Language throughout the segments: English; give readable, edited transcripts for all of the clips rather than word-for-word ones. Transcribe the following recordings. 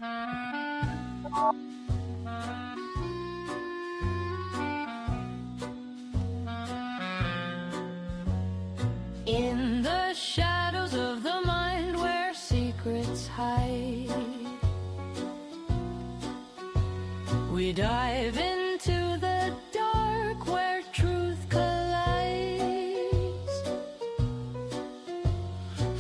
In the shadows of the mind where secrets hide, we dive into the dark where truth collides.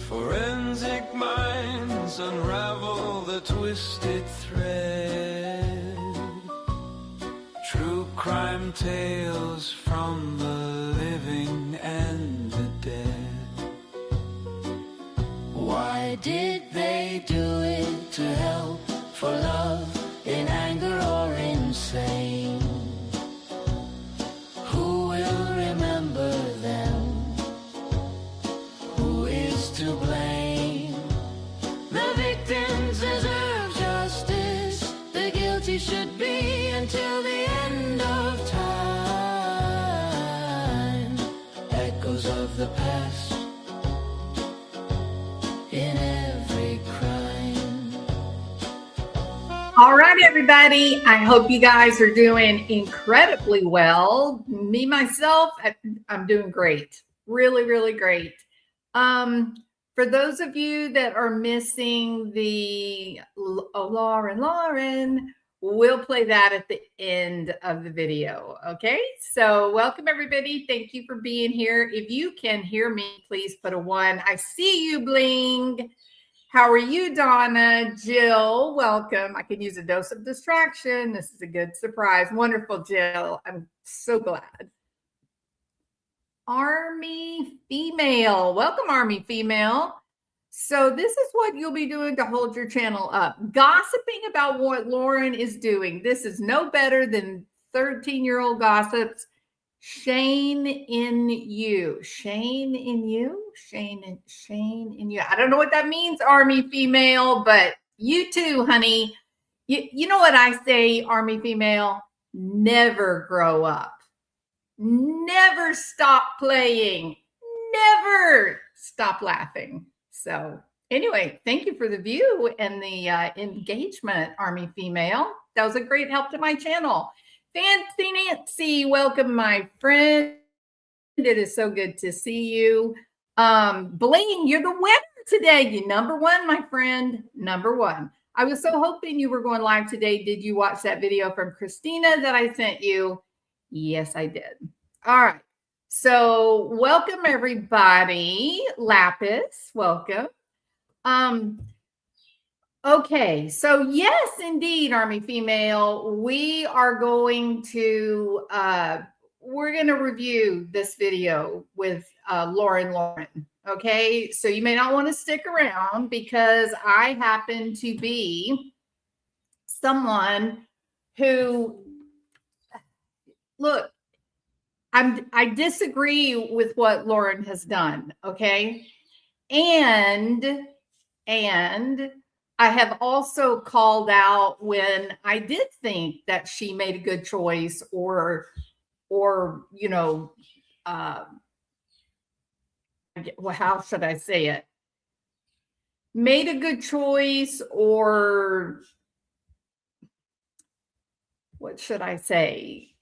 Forensic minds unravel the twisted thread. True crime tales from the living and the dead. Why did they do it? To help, for love, in anger or insane? Who will remember them? Who is to blame? The victims deserve justice. The guilty should be until the end of time. Echoes of the past in every crime. All right, everybody. I hope you guys are doing incredibly well. Me, myself, I'm doing great. Really, really great. For those of you that are missing the Lauren, we'll play that at the end of the video. Okay, so welcome everybody. Thank you for being here. If you can hear me, please put a 1. I see you, Bling. How are you, Donna? Jill, welcome. I can use a dose of distraction. This is a good surprise. Wonderful, Jill. I'm so glad. Army Female. Welcome, Army Female. So this is what you'll be doing to hold your channel up. Gossiping about what Lauren is doing. This is no better than 13-year-old gossips. Shame in you. Shame in you? Shame in you. I don't know what that means, Army Female, but you too, honey. You know what I say, Army Female? Never grow up. Never stop playing. Never stop laughing. So anyway, thank you for the view and the engagement, Army Female. That was a great help to my channel. Fancy Nancy, welcome, my friend. It is so good to see you. Bling, you're the winner today. You number 1, my friend. Number 1. I was so hoping you were going live today. Did you watch that video from Christina that I sent you? Yes, I did. All right. So welcome everybody. Lapis, welcome. Okay, so yes, indeed, Army Female, we are going to review this video with Lauren. Okay, so you may not want to stick around because I happen to be someone who, look, I disagree with what Lauren has done, okay? And I have also called out when I did think that she made a good choice or you know, well, how should I say it? Made a good choice, or what should I say?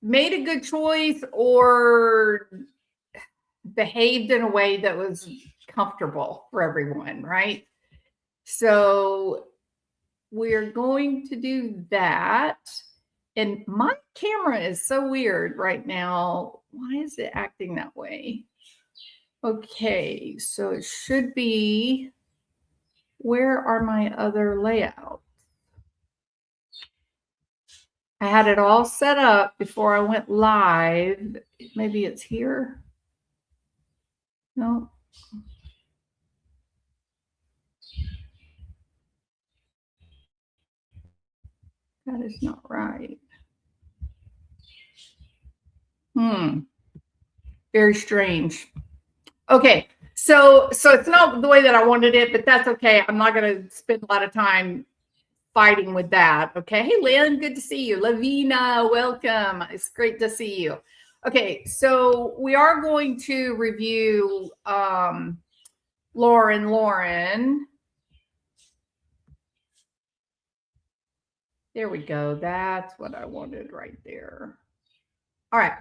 Made a good choice or behaved in a way that was comfortable for everyone, right? So we're going to do that. And my camera is so weird right now. Why is it acting that way? Okay, so it should be, where are my other layouts? I had it all set up before I went live. Maybe it's here. No. That is not right. Very strange. Okay, so it's not the way that I wanted it, but that's okay. I'm not going to spend a lot of time fighting with that. Okay, hey Lynn, good to see you. Lavina, welcome. It's great to see you. Okay, so we are going to review Lauren. There we go. That's what I wanted right there. All right.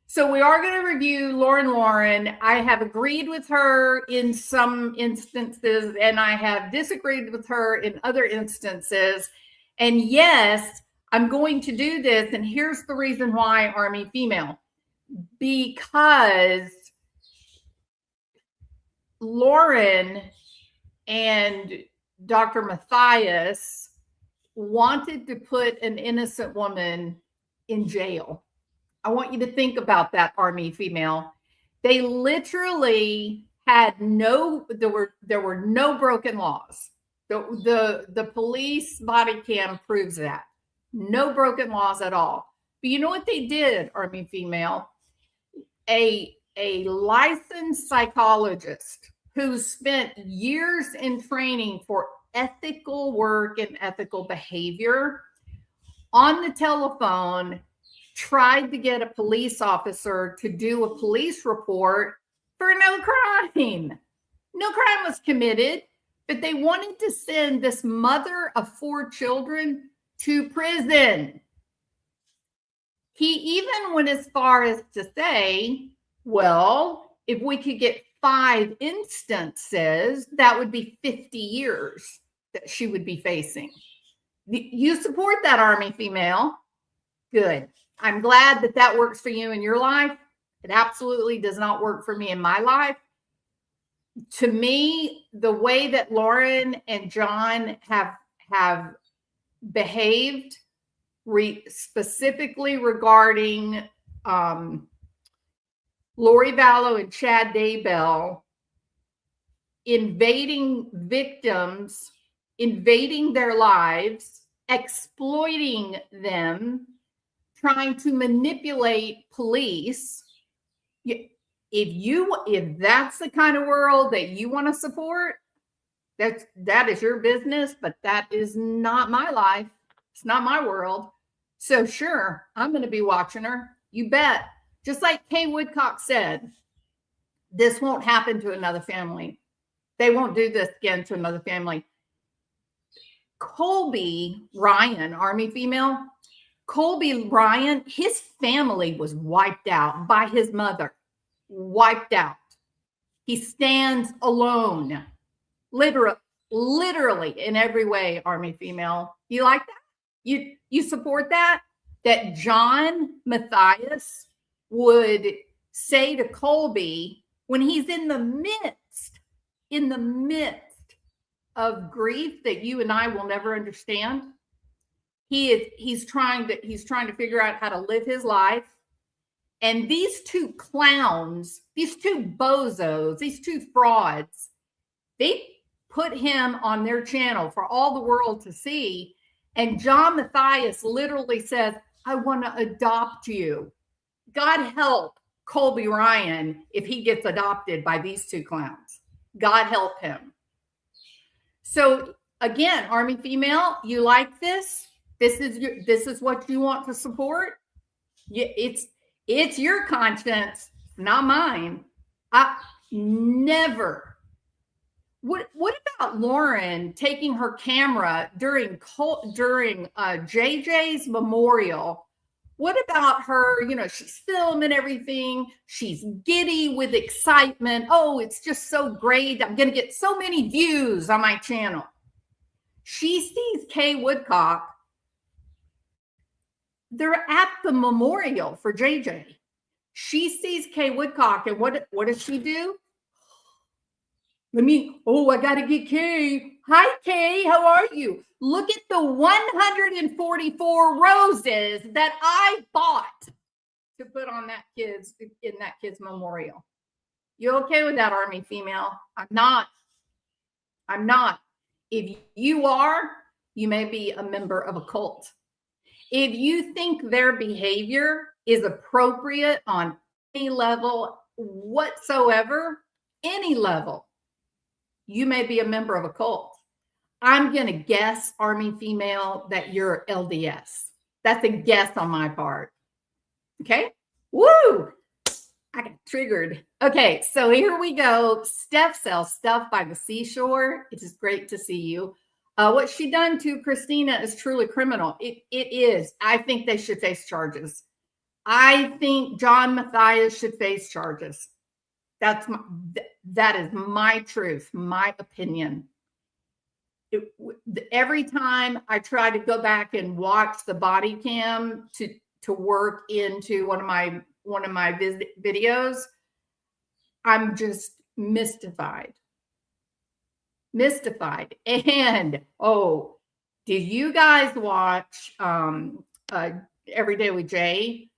So we are going to review Lauren. I have agreed with her in some instances, and I have disagreed with her in other instances. And yes, I'm going to do this. And here's the reason why, Army Female. Because Lauren and Dr. Matthias wanted to put an innocent woman in jail. I want you to think about that, Army Female. They literally had there were no broken laws. The police body cam proves that. No broken laws at all. But you know what they did, Army Female? A licensed psychologist who spent years in training for ethical work and ethical behavior on the telephone tried to get a police officer to do a police report for no crime. No crime was committed, but they wanted to send this mother of 4 children to prison. He even went as far as to say, well, if we could get 5 instances, that would be 50 years that she would be facing. You support that, Army Female? Good. I'm glad that that works for you in your life. It absolutely does not work for me in my life. To me, the way that Lauren and John have behaved specifically regarding Lori Vallow and Chad Daybell invading victims, invading their lives, exploiting them, trying to manipulate police. If that's the kind of world that you want to support, that is your business, but that is not my life. It's not my world. So sure, I'm going to be watching her. You bet. Just like Kay Woodcock said, this won't happen to another family. They won't do this again to another family. Colby Ryan, Army Female, Colby Ryan, his family was wiped out by his mother. Wiped out. He stands alone. Literally in every way, Army Female. You like that? You support that? That John Matthias would say to Colby when he's in the midst of grief that you and I will never understand. He's trying to figure out how to live his life. And these 2 clowns, these 2 bozos, these 2 frauds, they put him on their channel for all the world to see. And John Matthias literally says, I want to adopt you. God help Colby Ryan if he gets adopted by these 2 clowns. God help him. So again, Army Female, you like this? This is what you want to support? It's your conscience, not mine. I never. What about Lauren taking her camera during JJ's memorial? What about her? She's filming everything. She's giddy with excitement. Oh, it's just so great. I'm going to get so many views on my channel. She sees Kay Woodcock. They're at the memorial for JJ. She sees Kay Woodcock, and what does she do? I got to get Kay. Hi, Kay. How are you? Look at the 144 roses that I bought to put on that kid's memorial. You okay with that, Army Female? I'm not. If you are, you may be a member of a cult. If you think their behavior is appropriate on any level whatsoever, any level, you may be a member of a cult. I'm going to guess, Army Female, that you're LDS. That's a guess on my part. Okay? Woo! I got triggered. Okay, so here we go. Steph sells stuff by the seashore. It is great to see you. What she done to Christina is truly criminal. It is. I think they should face charges. I think John Matthias should face charges. That is my truth, my opinion. Every time I try to go back and watch the body cam to work into one of my videos, I'm just mystified. And did you guys watch Every Day with Jay?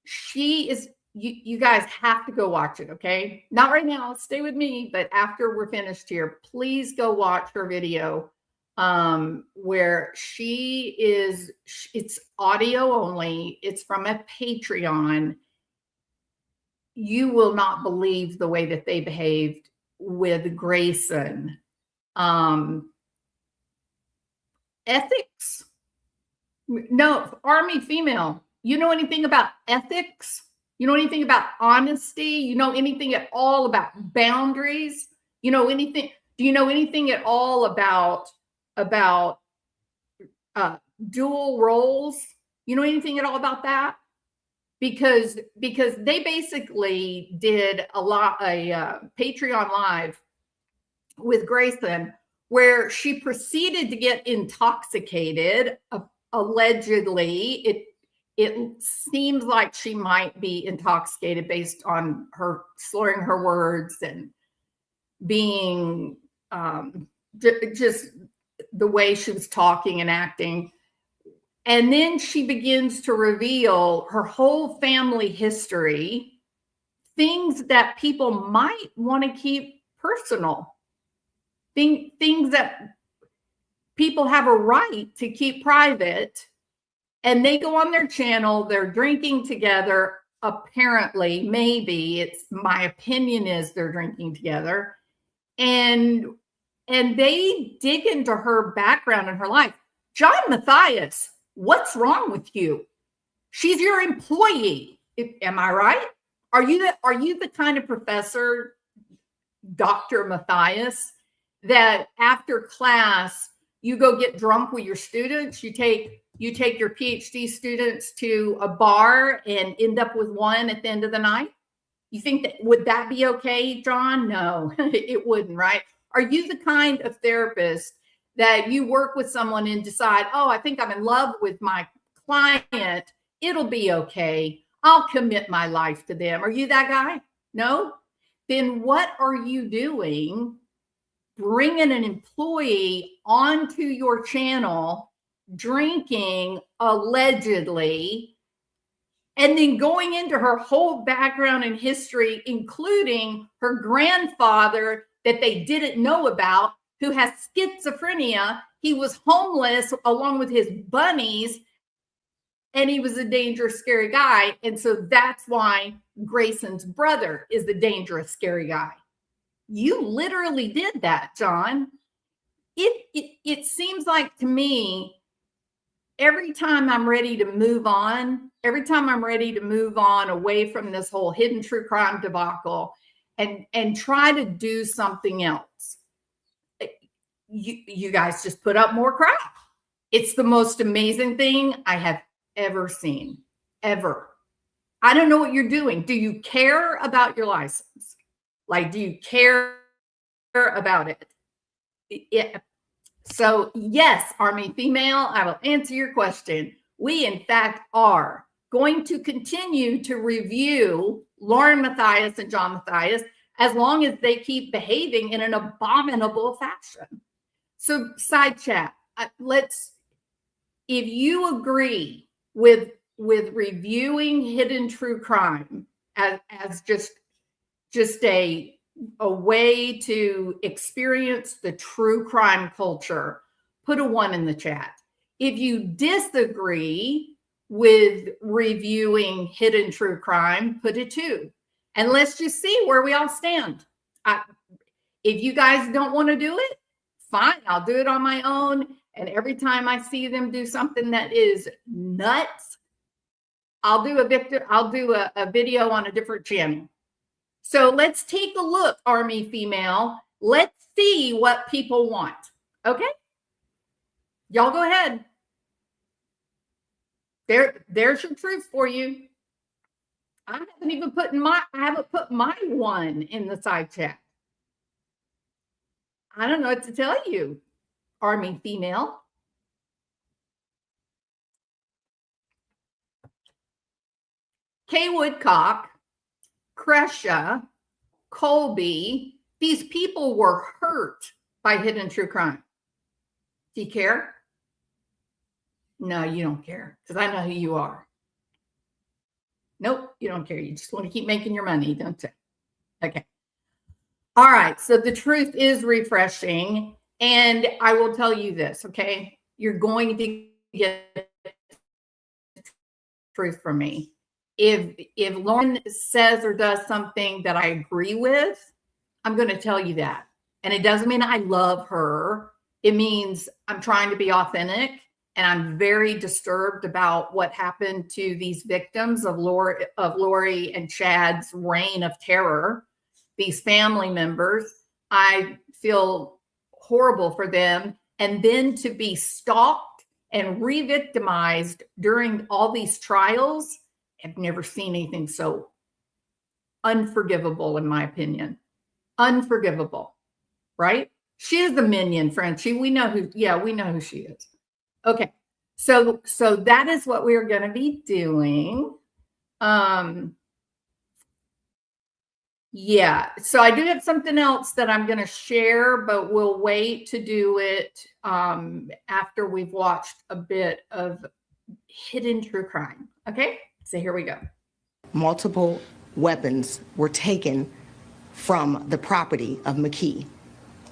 She is, you guys have to go watch it, okay? Not right now, stay with me, but after we're finished here, please go watch her video where she is, it's audio only, it's from a Patreon. You will not believe the way that they behaved with Grayson. Ethics? No, Army female. You know anything about ethics? You know anything about honesty? You know anything at all about boundaries? You know anything? Do you know anything at all about dual roles? You know anything at all about that? Because they basically did a Patreon live with Grayson where she proceeded to get intoxicated. Allegedly, it seems like she might be intoxicated based on her slurring her words and being just the way she was talking and acting. And then she begins to reveal her whole family history, things that people might want to keep personal, things that people have a right to keep private. And they go on their channel, they're drinking together. Apparently, maybe, it's my opinion is they're drinking together. And they dig into her background and her life. John Matthias, what's wrong with you? She's your employee. Am I right? Are you the kind of professor, Dr. Matthias, that after class you go get drunk with your students? You take your PhD students to a bar and end up with one at the end of the night? You think would that be okay, John? No, it wouldn't, right? Are you the kind of therapist that you work with someone and decide, oh, I think I'm in love with my client, it'll be okay, I'll commit my life to them? Are you that guy? No? Then what are you doing bringing an employee onto your channel, drinking allegedly, and then going into her whole background and history, including her grandfather that they didn't know about, who has schizophrenia? He was homeless along with his bunnies, and he was a dangerous, scary guy. And so that's why Grayson's brother is the dangerous, scary guy. You literally did that, John. It seems like to me, every time I'm ready to move on, away from this whole hidden true crime debacle and try to do something else, you guys just put up more crap. It's the most amazing thing I have ever seen, ever. I don't know what you're doing. Do you care about your license? Like, do you care about it? Yeah. So yes, Army female, I will answer your question. We, in fact, are going to continue to review Lauren Matthias and John Matthias as long as they keep behaving in an abominable fashion. So side chat, if you agree with reviewing hidden true crime as just a way to experience the true crime culture, put a 1 in the chat. If you disagree with reviewing hidden true crime, put a 2. And let's just see where we all stand. If you guys don't want to do it, fine, I'll do it on my own. And every time I see them do something that is nuts, I'll do a video on a different channel. So let's take a look, Army female, Let's see what people want. Okay? Y'all go ahead. There's your truth for you. I haven't put my one in the side chat. I don't know what to tell you, Army female. Kay Woodcock, Crescia, Colby, these people were hurt by Hidden True Crime. Do you care? No, you don't care, because I know who you are. Nope, you don't care. You just want to keep making your money, don't you? Okay. All right. So the truth is refreshing. And I will tell you this, okay? You're going to get truth from me. If Lauren says or does something that I agree with, I'm going to tell you that. And it doesn't mean I love her. It means I'm trying to be authentic. And I'm very disturbed about what happened to these victims of Lori and Chad's reign of terror, these family members. I feel horrible for them. And then to be stalked and re-victimized during all these trials, I've never seen anything so unforgivable, in my opinion. Unforgivable, right? She is the minion, Frenchie. We know who she is. Okay, so that is what we're going to be doing. Yeah, so I do have something else that I'm going to share, but we'll wait to do it after we've watched a bit of Hidden True Crime. Okay, so here we go. Multiple weapons were taken from the property of McKee,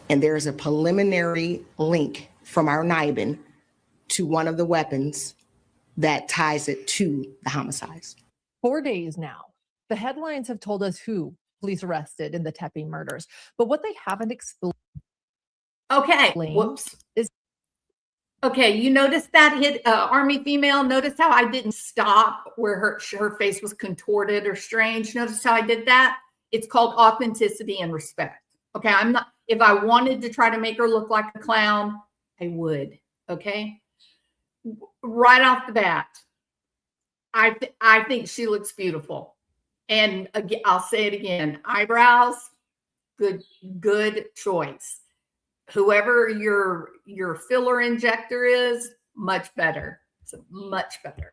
and there is a preliminary link from our NIBIN to one of the weapons that ties it to the homicides. 4 days now, the headlines have told us who police arrested in the Tepe murders, but what they haven't explained. Okay, whoops. Okay, you noticed that hit Army female. Notice how I didn't stop where her face was contorted or strange. Notice how I did that? It's called authenticity and respect. Okay, I'm not. If I wanted to try to make her look like a clown, I would. Okay. Right off the bat, I think she looks beautiful. And again, I'll say it again, eyebrows, good choice. Whoever your filler injector is, much better. So much better.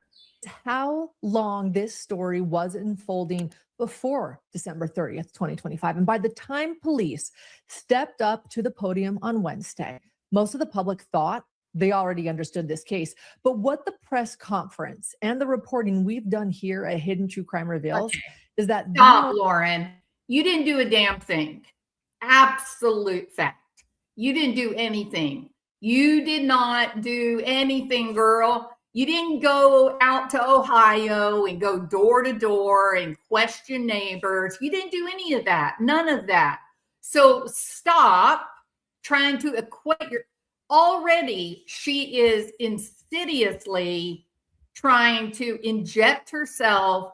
How long this story was unfolding before December 30th, 2025. And by the time police stepped up to the podium on Wednesday, most of the public thought they already understood this case. But what the press conference and the reporting we've done here at Hidden True Crime reveals is that— Stop, Lauren. You didn't do a damn thing. Absolute fact. You didn't do anything. You did not do anything, girl. You didn't go out to Ohio and go door to door and question neighbors. You didn't do any of that. None of that. So stop trying to equate your— already she is insidiously trying to inject herself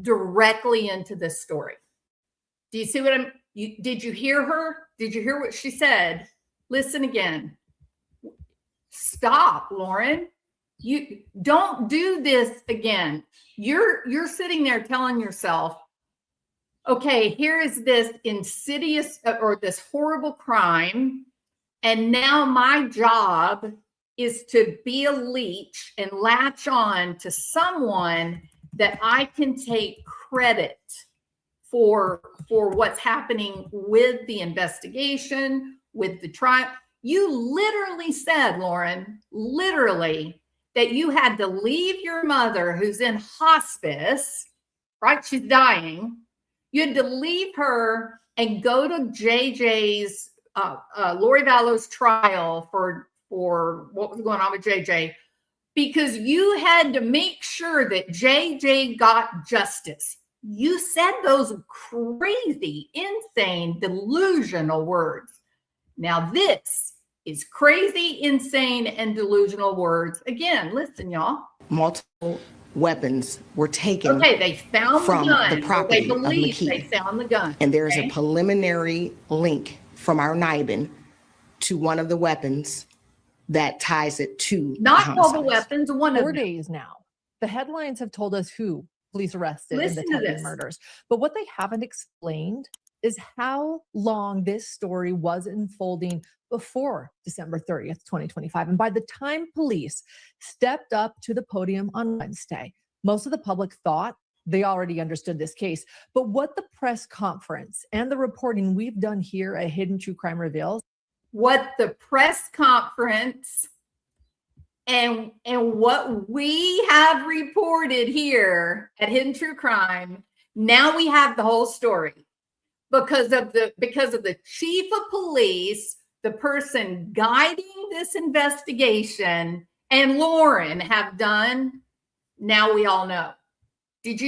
directly into this story. Do you see what did you hear her? Did you hear what she said? Listen again. Stop, Lauren. You don't do this again. You're sitting there telling yourself, okay, here is this insidious or this horrible crime. And now my job is to be a leech and latch on to someone that I can take credit for what's happening with the investigation, with the trial. You literally said, Lauren, literally, that you had to leave your mother who's in hospice, right? She's dying. You had to leave her and go to JJ's, Lori Vallow's trial for what was going on with JJ, because you had to make sure that JJ got justice. You said those crazy, insane, delusional words. Now this is crazy, insane, and delusional words. Again, listen, y'all. Multiple weapons were taken. Okay, they found from the gun. the property They believe of McKee. they found the gun. And there's a preliminary link from our NIBIN to one of the weapons that ties it to the Not all the homicides. weapons, one of 4 them. days now. The headlines have told us who police arrested in the Listen to Tevye this. murders. But what they haven't explained is how long this story was unfolding before December 30th, 2025. And by the time police stepped up to the podium on Wednesday, most of the public thought they already understood this case. But what the press conference and the reporting we've done here at Hidden True Crime reveals, what the press conference and what we have reported here at Hidden True Crime, now we have the whole story because of the chief of police, the person guiding this investigation, and Lauren have done. Now we all know. Did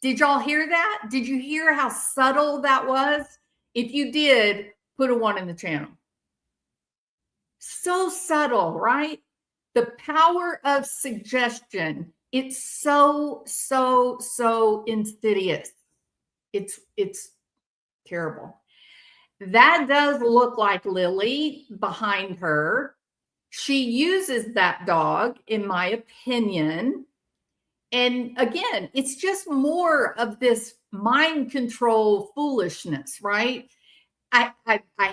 y'all hear that? Did you hear how subtle that was? If you did, put a 1 in the channel. So subtle, right? The power of suggestion. It's so insidious. It's terrible. That does look like Lily behind her. She uses that dog, in my opinion. And again, it's just more of this mind control foolishness, right? I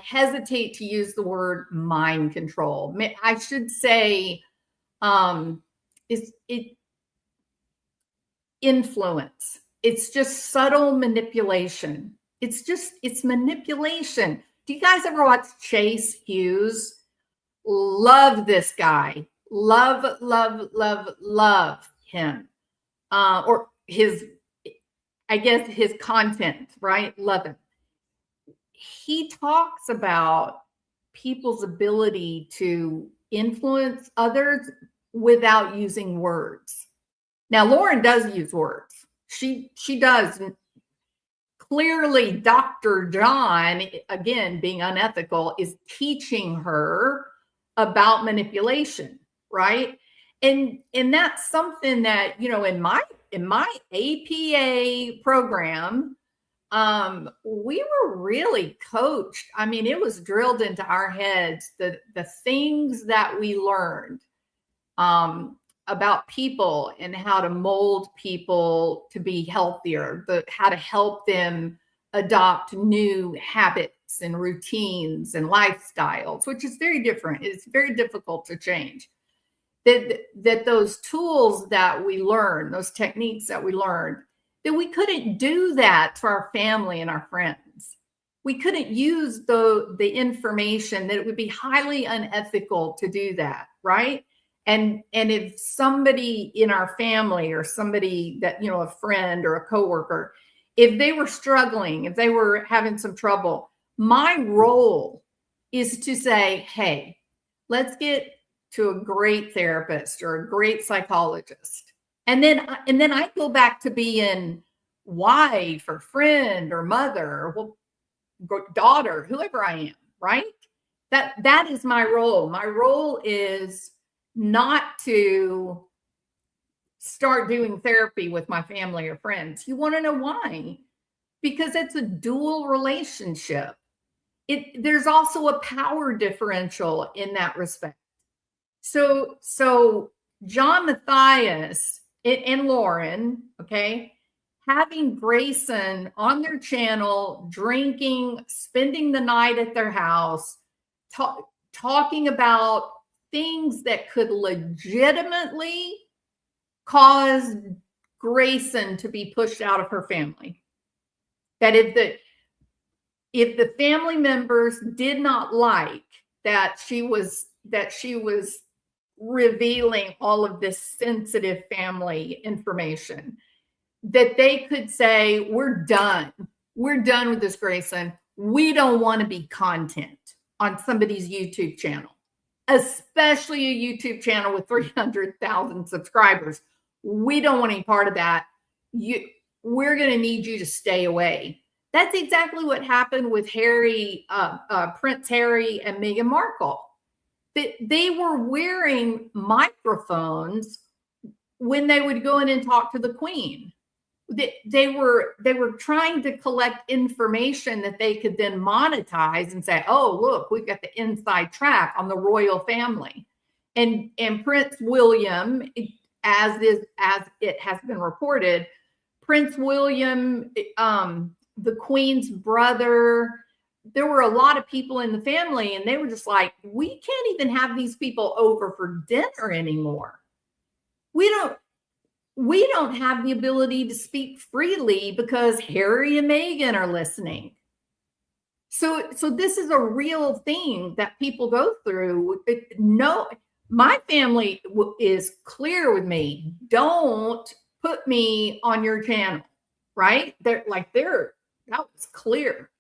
hesitate to use the word mind control. I should say influence. It's just subtle manipulation. It's manipulation. Do you guys ever watch Chase Hughes? Love this guy. Love him. Or his content, right? Love him. He talks about people's ability to influence others without using words. Now, Lauren does use words. She does. Clearly, Dr. John, again, being unethical, is teaching her about manipulation, right? And that's something that, in my APA program, we were really coached. I mean, it was drilled into our heads, the things that we learned about people and how to mold people to be healthier, how to help them adopt new habits and routines and lifestyles, which is very different. It's very difficult to change. That those tools that we learn, those techniques that we learned, that we couldn't do that for our family and our friends. We couldn't use the information, that it would be highly unethical to do that, right? And if somebody in our family or somebody that, a friend or a coworker, if they were struggling, if they were having some trouble, my role is to say, hey, let's get to a great therapist or a great psychologist. And then I go back to being wife or friend or mother or daughter, whoever I am, right? That is my role. My role is not to start doing therapy with my family or friends. You want to know why? Because it's a dual relationship. There's also a power differential in that respect. So John Matthias and Lauren, okay, having Grayson on their channel, drinking, spending the night at their house, talking about things that could legitimately cause Grayson to be pushed out of her family. That if the family members did not like that she was revealing all of this sensitive family information, that they could say, we're done with this, Grayson. We don't want to be content on somebody's YouTube channel, especially a YouTube channel with 300,000 subscribers. We don't want any part of that. We're going to need you to stay away. That's exactly what happened with Prince Harry and Meghan Markle. They were wearing microphones when they would go in and talk to the Queen. they were trying to collect information that they could then monetize and say, oh, look, we've got the inside track on the royal family. And Prince William, as it has been reported, Prince William, the Queen's brother, there were a lot of people in the family, and they were just like, we can't even have these people over for dinner anymore. We don't have the ability to speak freely because Harry and Meghan are listening. So this is a real thing that people go through. No, my family is clear with me. Don't put me on your channel, right? That was clear.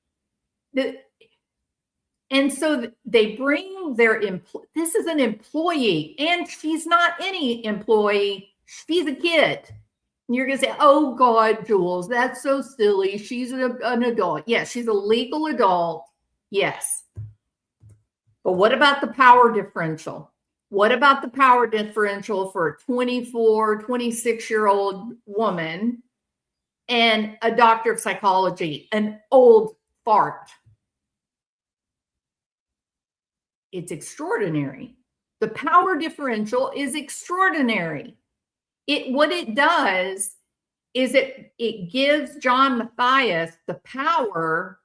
And so they bring this is an employee, and she's not any employee. She's a kid. And you're going to say, oh, God, Jules, that's so silly. She's an adult. Yes, she's a legal adult. Yes. But what about the power differential? What about the power differential for a 24, 26-year-old woman and a doctor of psychology, an old fart? It's extraordinary. The power differential is extraordinary. What it does is it gives John Mathias the power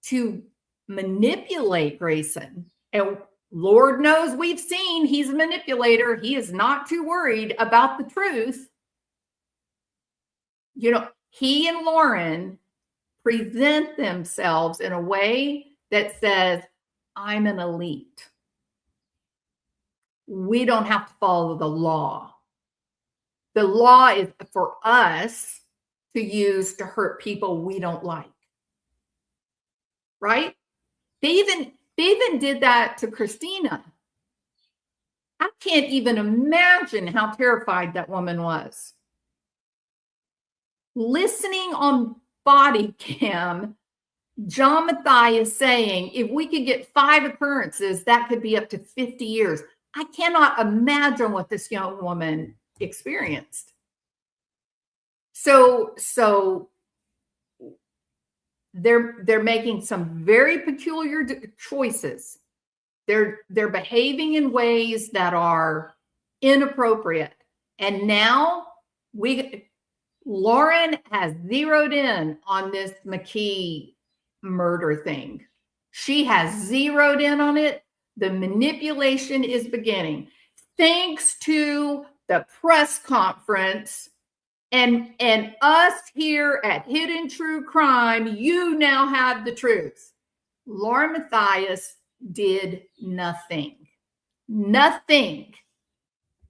to manipulate Grayson. And Lord knows we've seen he's a manipulator. He is not too worried about the truth. You know, he and Lauren present themselves in a way that says, I'm an elite. We don't have to follow the law. The law is for us to use to hurt people we don't like. Right? They even did that to Christina. I can't even imagine how terrified that woman was. Listening on body cam, John Mathias saying, if we could get 5 occurrences, that could be up to 50 years. I cannot imagine what this young woman experienced. So they're making some very peculiar choices. They're behaving in ways that are inappropriate. And now Lauren has zeroed in on this McKee murder thing. She has zeroed in on it. The manipulation is beginning. Thanks to the press conference and us here at Hidden True Crime, you now have the truth. Lauren Mathias did nothing. Nothing.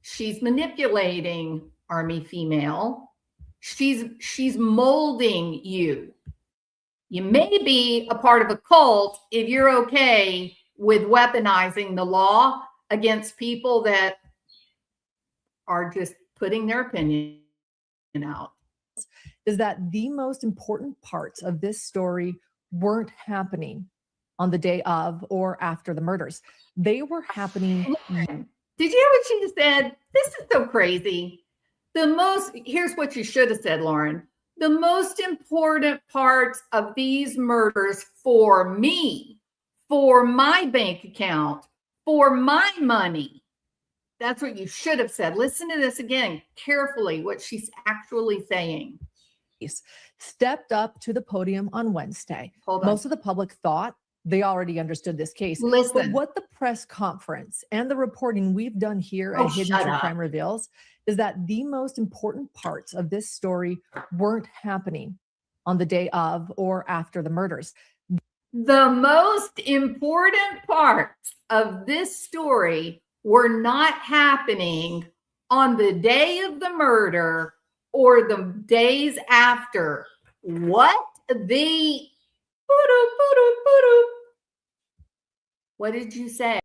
She's manipulating Army Female. She's molding you. You may be a part of a cult if you're okay with weaponizing the law against people that are just putting their opinion out. Is that the most important parts of this story weren't happening on the day of or after the murders. They were happening. Did you hear what she said? This is so crazy. Here's what you should have said, Lauren. The most important parts of these murders for me, for my bank account, for my money. That's what you should have said. Listen to this again carefully, what she's actually saying. Stepped up to the podium on Wednesday. Hold on. Most of the public thought they already understood this case. Listen. But what the press conference and the reporting we've done here at Hidden True Crime reveals is that the most important parts of this story weren't happening on the day of or after the murders. The most important parts of this story were not happening on the day of the murder or the days after. What did you say?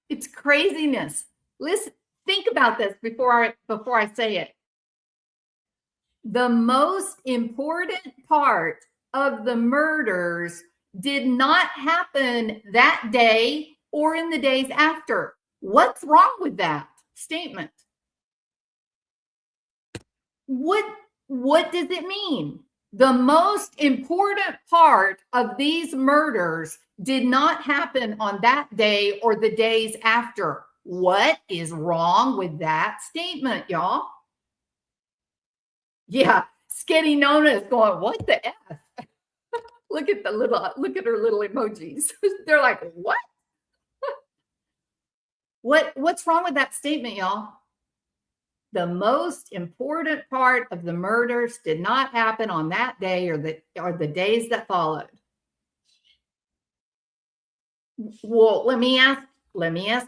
It's craziness. Listen, think about this before I say it. The most important part of the murders did not happen that day or in the days after. What's wrong with that statement? What does it mean? The most important part of these murders did not happen on that day or the days after. What is wrong with that statement, y'all? Yeah, Skitty Nona is going, what the F? look at her little emojis. They're like, what? What's wrong with that statement, y'all? The most important part of the murders did not happen on that day or the days that followed. Well, let me ask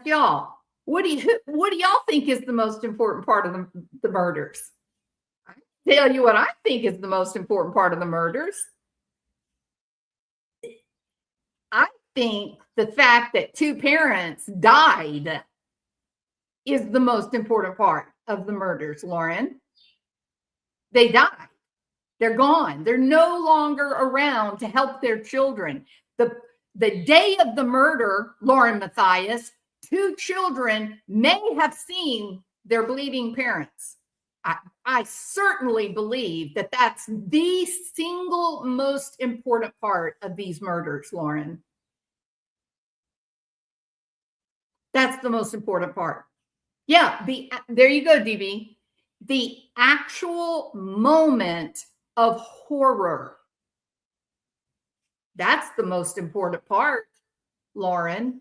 y'all. What do y'all think is the most important part of the murders? I tell you what I think is the most important part of the murders. I think the fact that 2 parents died is the most important part of the murders, Lauren. They died. They're gone. They're no longer around to help their children. The day of the murder, Lauren Matthias, 2 children may have seen their bleeding parents. I certainly believe that that's the single most important part of these murders, Lauren. That's the most important part. Yeah, there you go, DB. The actual moment of horror. That's the most important part, Lauren.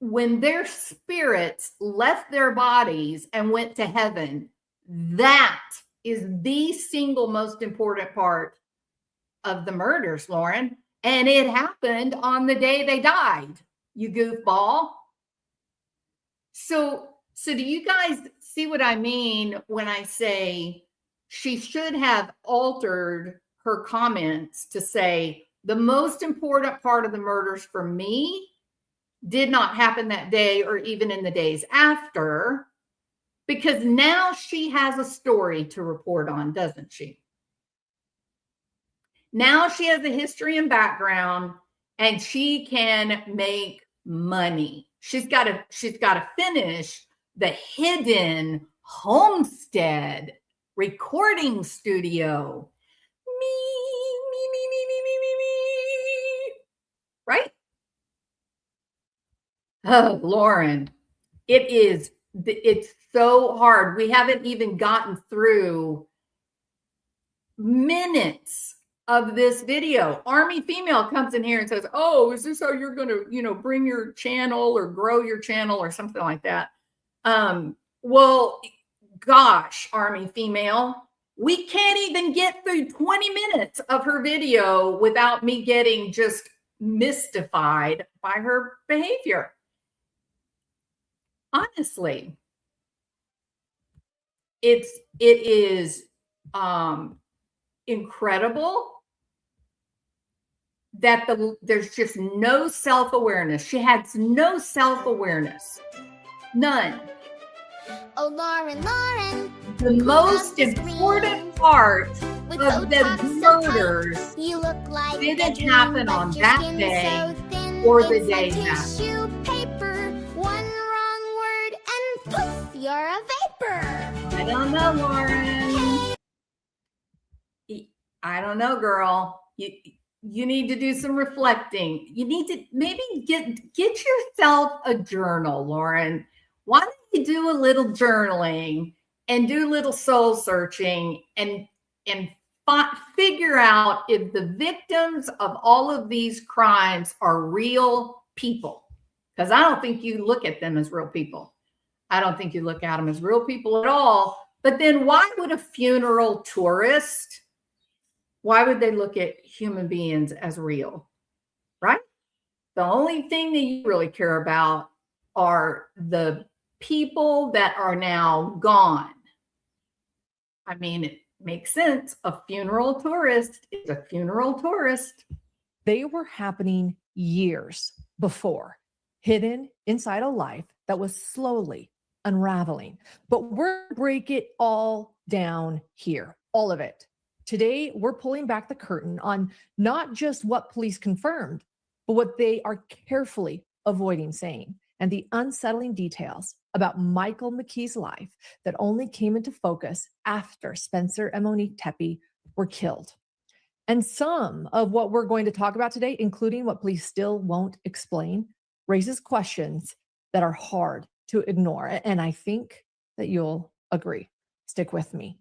When their spirits left their bodies and went to heaven, that is the single most important part of the murders, Lauren. And it happened on the day they died, you goofball. So do you guys see what I mean when I say she should have altered her comments to say the most important part of the murders for me did not happen that day or even in the days after, because now she has a story to report on, doesn't she? Now she has a history and background and she can make money. She's got to finish the hidden homestead recording studio. Right? Oh, Lauren, it's so hard. We haven't even gotten through minutes of this video. Army Female comes in here and says, oh, is this how you're going to, bring your channel or grow your channel or something like that? Well, gosh, Army Female, we can't even get through 20 minutes of her video without me getting just mystified by her behavior. Honestly, it is incredible that there's just no self-awareness. She has no self-awareness. None. Oh, Lauren. The most important part of the murders didn't happen on that day or the day after. Paper, one wrong word and poof, you're a vapor. I don't know, Lauren. I don't know, girl. You need to do some reflecting. You need to maybe get yourself a journal, Lauren. Why don't you do a little journaling and do a little soul searching and figure out if the victims of all of these crimes are real people? Because I don't think you look at them as real people. I don't think you look at them as real people at all. But then why would a funeral tourist, why would they look at human beings as real, right? The only thing that you really care about are the people that are now gone. I mean, it makes sense. A funeral tourist is a funeral tourist. They were happening years before, hidden inside a life that was slowly unraveling. But we're going to break it all down here, all of it. Today, we're pulling back the curtain on not just what police confirmed, but what they are carefully avoiding saying, and the unsettling details about Michael McKee's life that only came into focus after Spencer and Monique Tepe were killed. And some of what we're going to talk about today, including what police still won't explain, raises questions that are hard to ignore. And I think that you'll agree. Stick with me.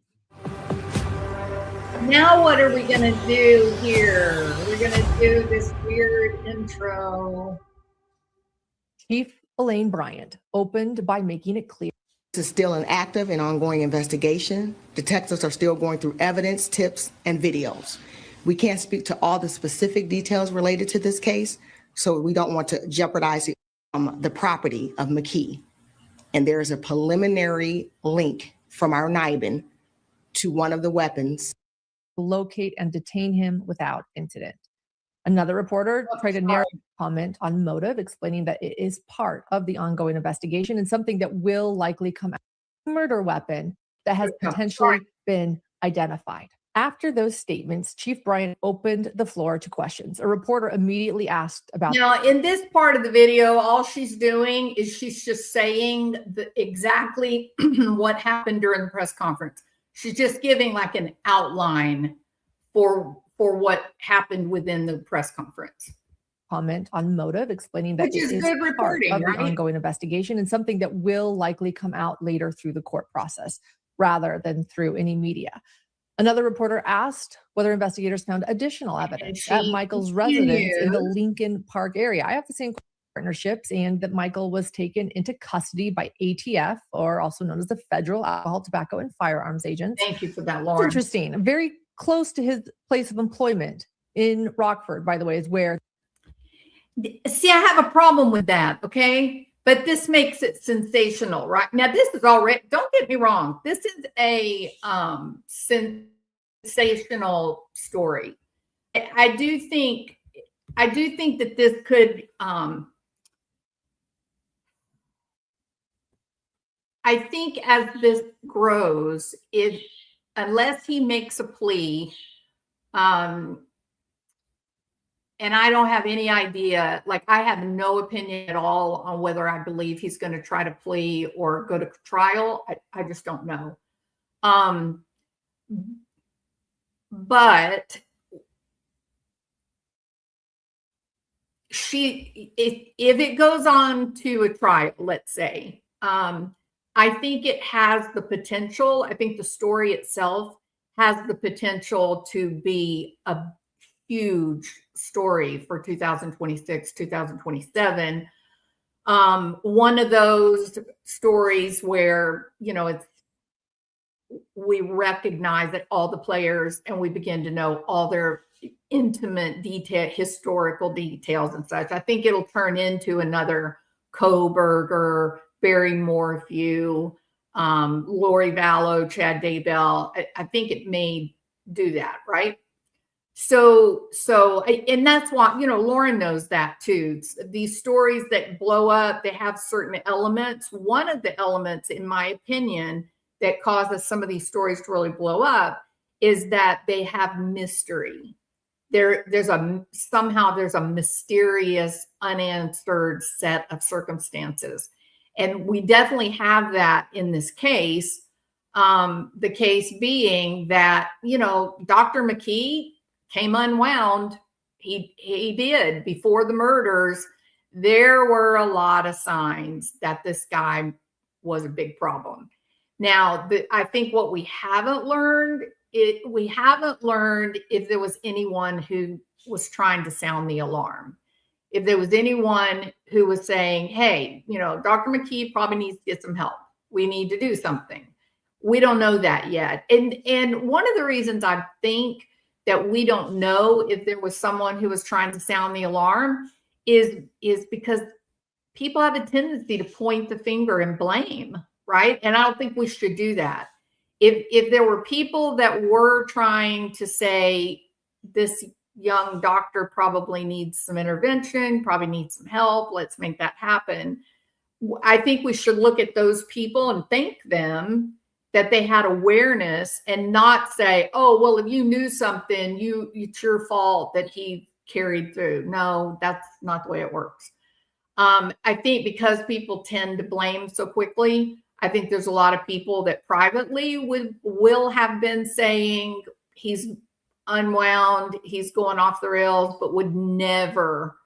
Now what are we going to do here? We're going to do this weird intro. Chief Elaine Bryant opened by making it clear This is still an active and ongoing investigation. Detectives are still going through evidence, tips, and videos. We can't speak to all the specific details related to this case, so we don't want to jeopardize the property of McKee. And there is a preliminary link from our NIBIN to one of the weapons. locate and detain him without incident. Another reporter tried to narrow comment on motive, explaining that it is part of the ongoing investigation and something that will likely come out. Murder weapon that has potentially been identified. After those statements, Chief Bryant opened the floor to questions. A reporter immediately asked about. Now, in this part of the video, all she's doing is she's just saying exactly what happened during the press conference. She's just giving like an outline for what happened within the press conference. Comment on motive, explaining that Which is it is good part reporting, of the right? ongoing investigation and something that will likely come out later through the court process rather than through any media. Another reporter asked whether investigators found additional evidence at Michael's residence in the Lincoln Park area. I have the same partnerships, and that Michael was taken into custody by ATF, or also known as the Federal Alcohol, Tobacco, and Firearms Agents. Thank you for that, It's Lauren. interesting. Very close to his place of employment in Rockford, by the way, is where. See, I have a problem with that, okay? But this makes it sensational, right? Now, this is already, don't get me wrong, this is a sensational story. I do think that this could, I think as this grows, unless he makes a plea, and I don't have any idea, like I have no opinion at all on whether I believe he's going to try to plea or go to trial. I just don't know. But if it goes on to a trial, let's say, I think it has the potential. I think the story itself has the potential to be a huge story for 2026, 2027. One of those stories where, we recognize that all the players and we begin to know all their intimate detail, historical details and such. I think it'll turn into another Kohberger, Barry Morphew, Lori Vallow, Chad Daybell. I think it may do that, right? So, and that's why, Lauren knows that too. These stories that blow up, they have certain elements. One of the elements, in my opinion, that causes some of these stories to really blow up is that they have mystery. There's a mysterious, unanswered set of circumstances. And we definitely have that in this case. The case being that, Dr. McKee came unwound. He did before the murders. There were a lot of signs that this guy was a big problem. Now, I think what we haven't learned if there was anyone who was trying to sound the alarm. If there was anyone who was saying, hey, Dr. McKee probably needs to get some help. We need to do something. We don't know that yet. And one of the reasons I think that we don't know if there was someone who was trying to sound the alarm is because people have a tendency to point the finger and blame, right? And I don't think we should do that. If there were people that were trying to say this young doctor probably needs some intervention, probably needs some help, let's make that happen, I think we should look at those people and thank them that they had awareness and not say, oh, well, if you knew something, it's your fault that he carried through. No, that's not the way it works. I think because people tend to blame so quickly, I think there's a lot of people that privately will have been saying he's unwound, he's going off the rails, but would never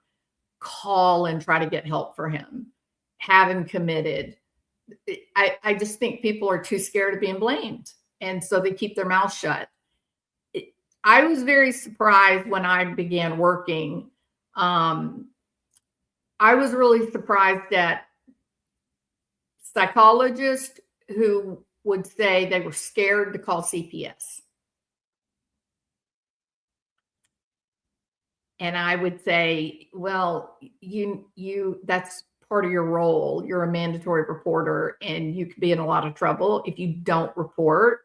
call and try to get help for him, have him committed. I just think people are too scared of being blamed, and so they keep their mouth shut. I was very surprised when I began working. I was really surprised at psychologists who would say they were scared to call CPS. And I would say, well, you that's part of your role. You're a mandatory reporter, and you could be in a lot of trouble if you don't report.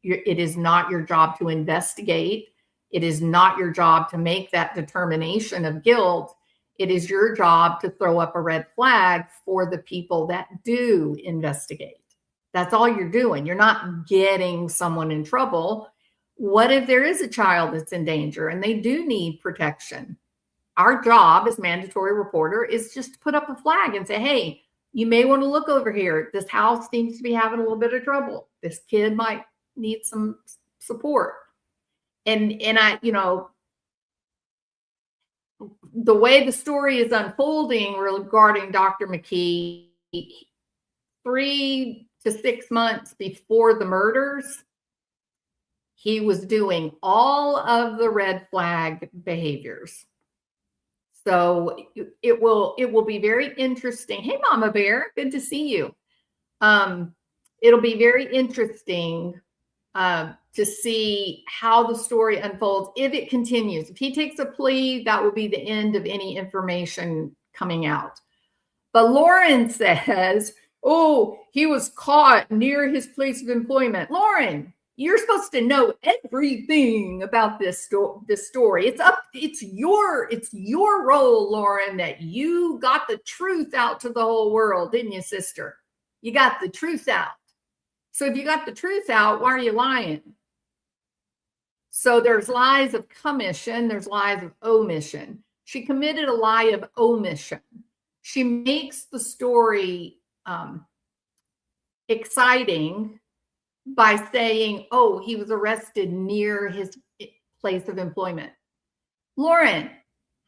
It is not your job to investigate. It is not your job to make that determination of guilt. It is your job to throw up a red flag for the people that do investigate. That's all you're doing. You're not getting someone in trouble. What if there is a child that's in danger and they do need protection? Our job as mandatory reporter is just to put up a flag and say, hey, you may want to look over here. This house seems to be having a little bit of trouble. This kid might need some support. And I, the way the story is unfolding regarding Dr. McKee, 3 to 6 months before the murders, he was doing all of the red flag behaviors. So it will be very interesting. Hey, Mama Bear, good to see you. It'll be very interesting to see how the story unfolds if it continues. If he takes a plea, that will be the end of any information coming out. But Lauren says, oh, he was caught near his place of employment. Lauren, you're supposed to know everything about this story. It's your role, Lauren, that you got the truth out to the whole world, didn't you, sister? You got the truth out. So if you got the truth out, why are you lying? So there's lies of commission, there's lies of omission. She committed a lie of omission. She makes the story exciting by saying, oh, he was arrested near his place of employment. Lauren,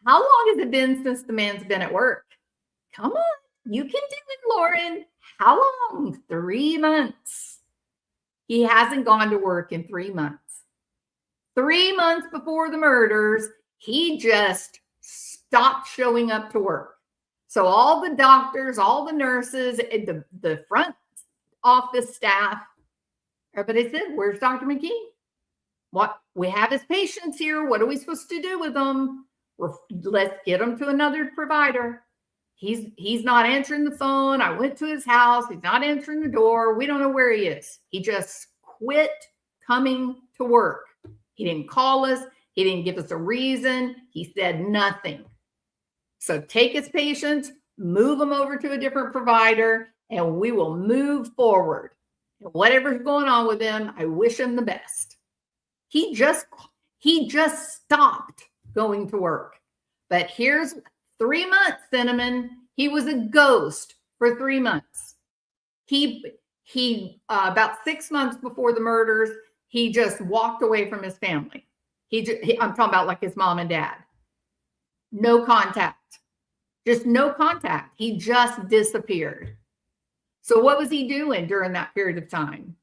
how long has it been since the man's been at work? Come on, you can do it, Lauren. How long? 3 months. He hasn't gone to work in 3 months. 3 months before the murders, he just stopped showing up to work. So all the doctors, all the nurses, the front office staff, everybody said, where's Dr. McKee? What? We have his patients here. What are we supposed to do with them? Let's get him to another provider. He's not answering the phone. I went to his house. He's not answering the door. We don't know where he is. He just quit coming to work. He didn't call us. He didn't give us a reason. He said nothing. So take his patients, move them over to a different provider, and we will move forward. And whatever's going on with him, I wish him the best. He just stopped going to work. But here's 3 months, Cinnamon. He was a ghost for 3 months. He about 6 months before the murders, he just walked away from his family. I'm talking about like his mom and dad. No contact. Just no contact. He just disappeared. So what was he doing during that period of time?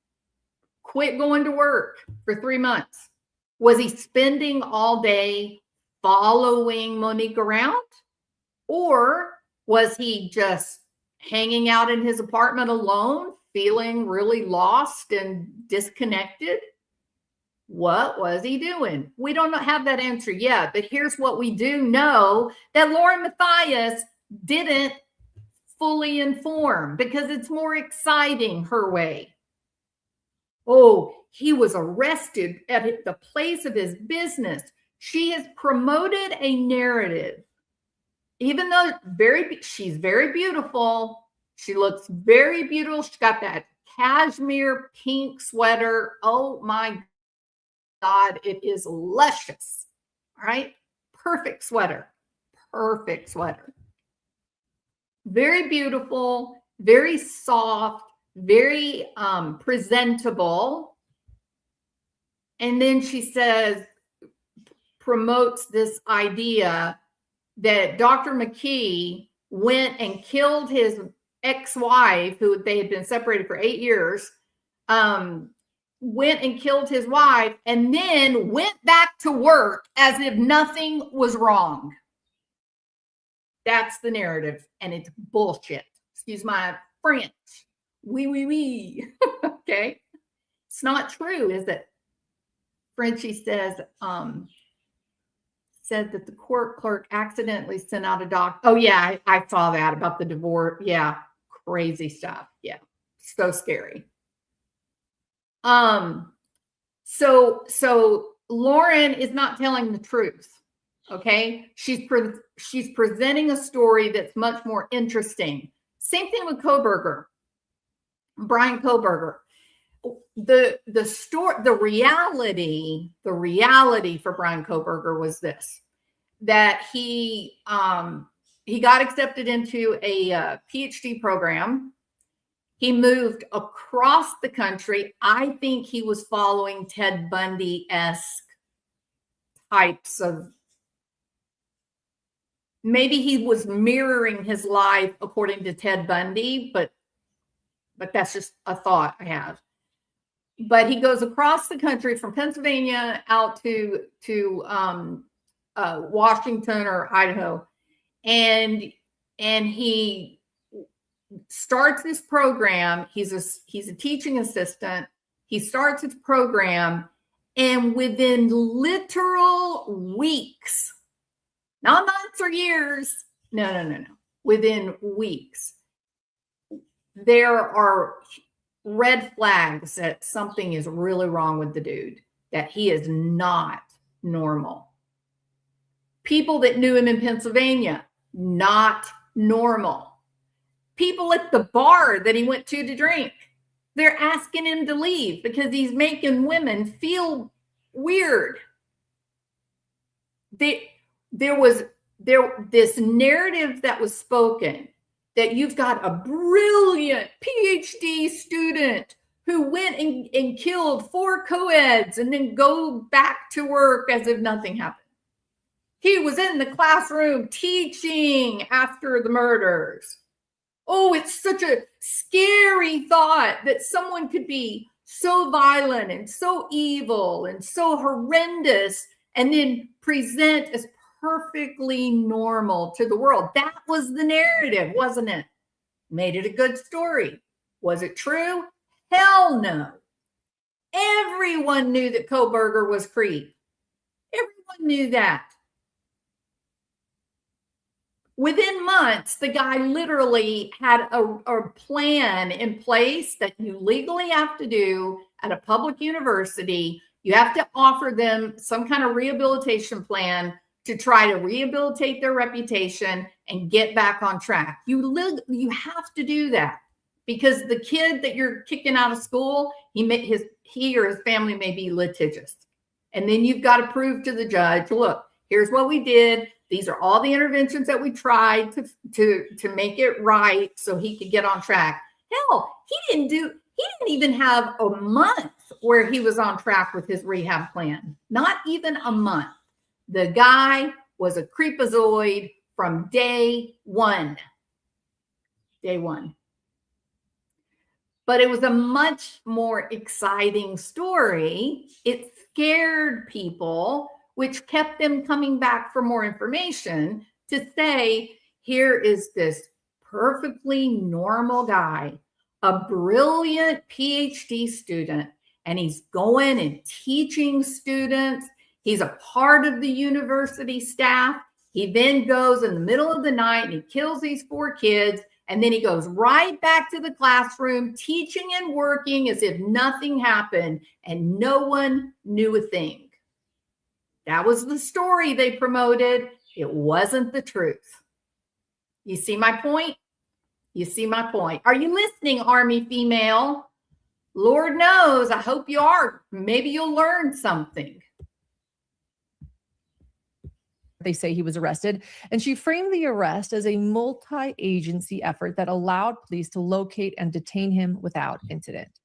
Quit going to work for 3 months. Was he spending all day following Monique around? Or was he just hanging out in his apartment alone, feeling really lost and disconnected? What was he doing? We don't have that answer yet, but here's what we do know, that Lauren Matthias didn't fully inform because it's more exciting her way. Oh, he was arrested at the place of his business. She has promoted a narrative. Even though she's very beautiful, she looks very beautiful. She's got that cashmere pink sweater. Oh my God, it is luscious. All right. Perfect sweater. Perfect sweater. very beautiful, very soft, very presentable. And then she says, promotes this idea that Dr. McKee went and killed his ex-wife, who they had been separated for 8 years, went and killed his wife, and then went back to work as if nothing was wrong. That's the narrative, and it's bullshit. Excuse my French. Oui. Okay. It's not true, is it? Frenchie says, said that the court clerk accidentally sent out a doc. Oh yeah, I saw that about the divorce. Yeah, crazy stuff. Yeah, so scary. So Lauren is not telling the truth. Okay, she's presenting a story that's much more interesting. Same thing with Kohberger, Brian Kohberger. The reality for Brian Kohberger was this, that he got accepted into a PhD program. He moved across the country. I think he was following Ted Bundy-esque types of, maybe he was mirroring his life according to Ted Bundy, but that's just a thought I have. But he goes across the country from Pennsylvania out to Washington or Idaho, and he starts this program. He's a teaching assistant. He starts his program, and within literal weeks, not months or years, no, within weeks, there are red flags that something is really wrong with the dude, that he is not normal. People that knew him in Pennsylvania, not normal. People at the bar that he went to drink, they're asking him to leave because he's making women feel weird. There was this narrative that was spoken that you've got a brilliant PhD student who went and killed 4 co-eds and then go back to work as if nothing happened. He was in the classroom teaching after the murders. Oh, it's such a scary thought that someone could be so violent and so evil and so horrendous and then present as perfectly normal to the world. That was the narrative, wasn't it? Made it a good story. Was it true? Hell no. Everyone knew that Kohberger was creep. Everyone knew that. Within months, the guy literally had a plan in place that you legally have to do at a public university. You have to offer them some kind of rehabilitation plan to try to rehabilitate their reputation and get back on track. You have to do that because the kid that you're kicking out of school, he or his family may be litigious. And then you've got to prove to the judge, look, here's what we did. These are all the interventions that we tried to make it right so he could get on track. Hell, he didn't even have a month where he was on track with his rehab plan. Not even a month. The guy was a creepazoid from day one. Day one. But it was a much more exciting story. It scared people, which kept them coming back for more information to say, here is this perfectly normal guy, a brilliant PhD student, and he's going and teaching students. He's a part of the university staff. He then goes in the middle of the night and he kills these 4 kids. And then he goes right back to the classroom, teaching and working as if nothing happened and no one knew a thing. That was the story they promoted. It wasn't the truth. You see my point? You see my point. Are you listening, Army female? Lord knows, I hope you are. Maybe you'll learn something. they say he was arrested. And she framed the arrest as a multi-agency effort that allowed police to locate and detain him without incident.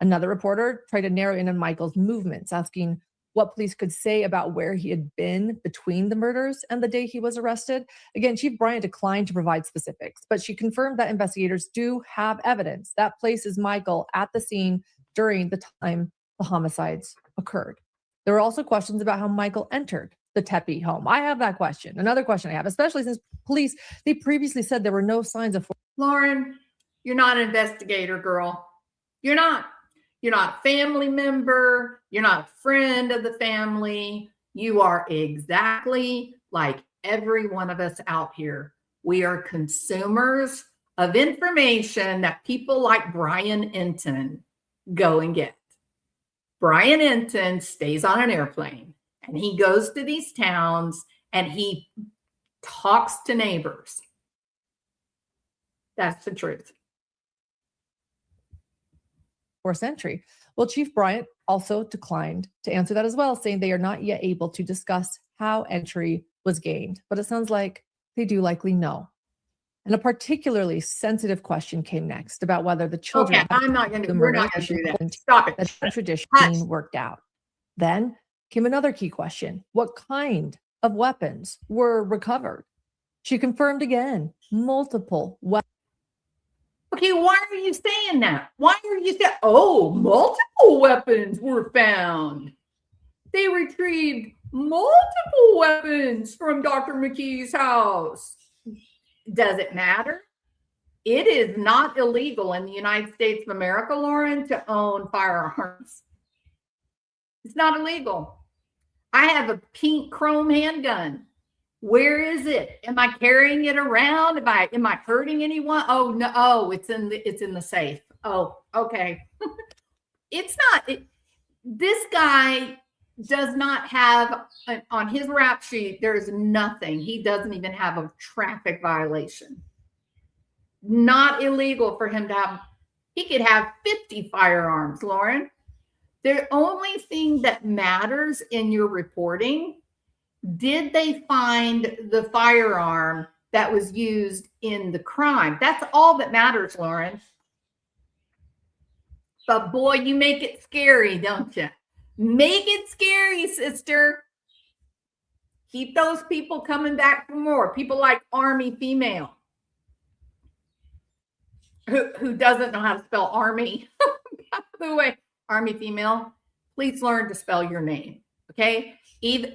Another reporter tried to narrow in on Michael's movements, asking what police could say about where he had been between the murders and the day he was arrested. Again, Chief Bryant declined to provide specifics, but she confirmed that investigators do have evidence that places Michael at the scene during the time the homicides occurred. There were also questions about how Michael entered the Tepe home. I have that question. Another question I have, especially since police, they previously said there were no signs of. Lauren, you're not an investigator, girl. You're not. You're not a family member. You're not a friend of the family. You are exactly like every one of us out here. We are consumers of information that people like Brian Enton go and get. Brian Enton stays on an airplane and he goes to these towns and he talks to neighbors. That's the truth. Forced entry. Well, Chief Bryant also declined to answer that as well, saying they are not yet able to discuss how entry was gained. But it sounds like they do likely know. And a particularly sensitive question came next about whether the children. Okay, I'm not going to. We're not going to do that. Stop it. That tradition being worked out. Then came another key question: what kind of weapons were recovered? She confirmed again multiple weapons. Okay, why are you saying that? Why are you saying, oh, multiple weapons were found? They retrieved multiple weapons from Dr. McKee's house. Does it matter? It is not illegal in the United States of America, Lauren, to own firearms. It's not illegal. I have a pink chrome handgun. Where is it? Am I carrying it around? Am I hurting anyone? Oh no! Oh, it's in the safe. Oh, okay. It's not. This guy does not have on his rap sheet. There's nothing. He doesn't even have a traffic violation. Not illegal for him to have. He could have 50 firearms, Lauren. The only thing that matters in your reporting. Did they find the firearm that was used in the crime? That's all that matters, Lauren. But boy, you make it scary, don't you? Make it scary, sister. Keep those people coming back for more. People like Army Female, who doesn't know how to spell Army. By the way, Army Female, please learn to spell your name, okay?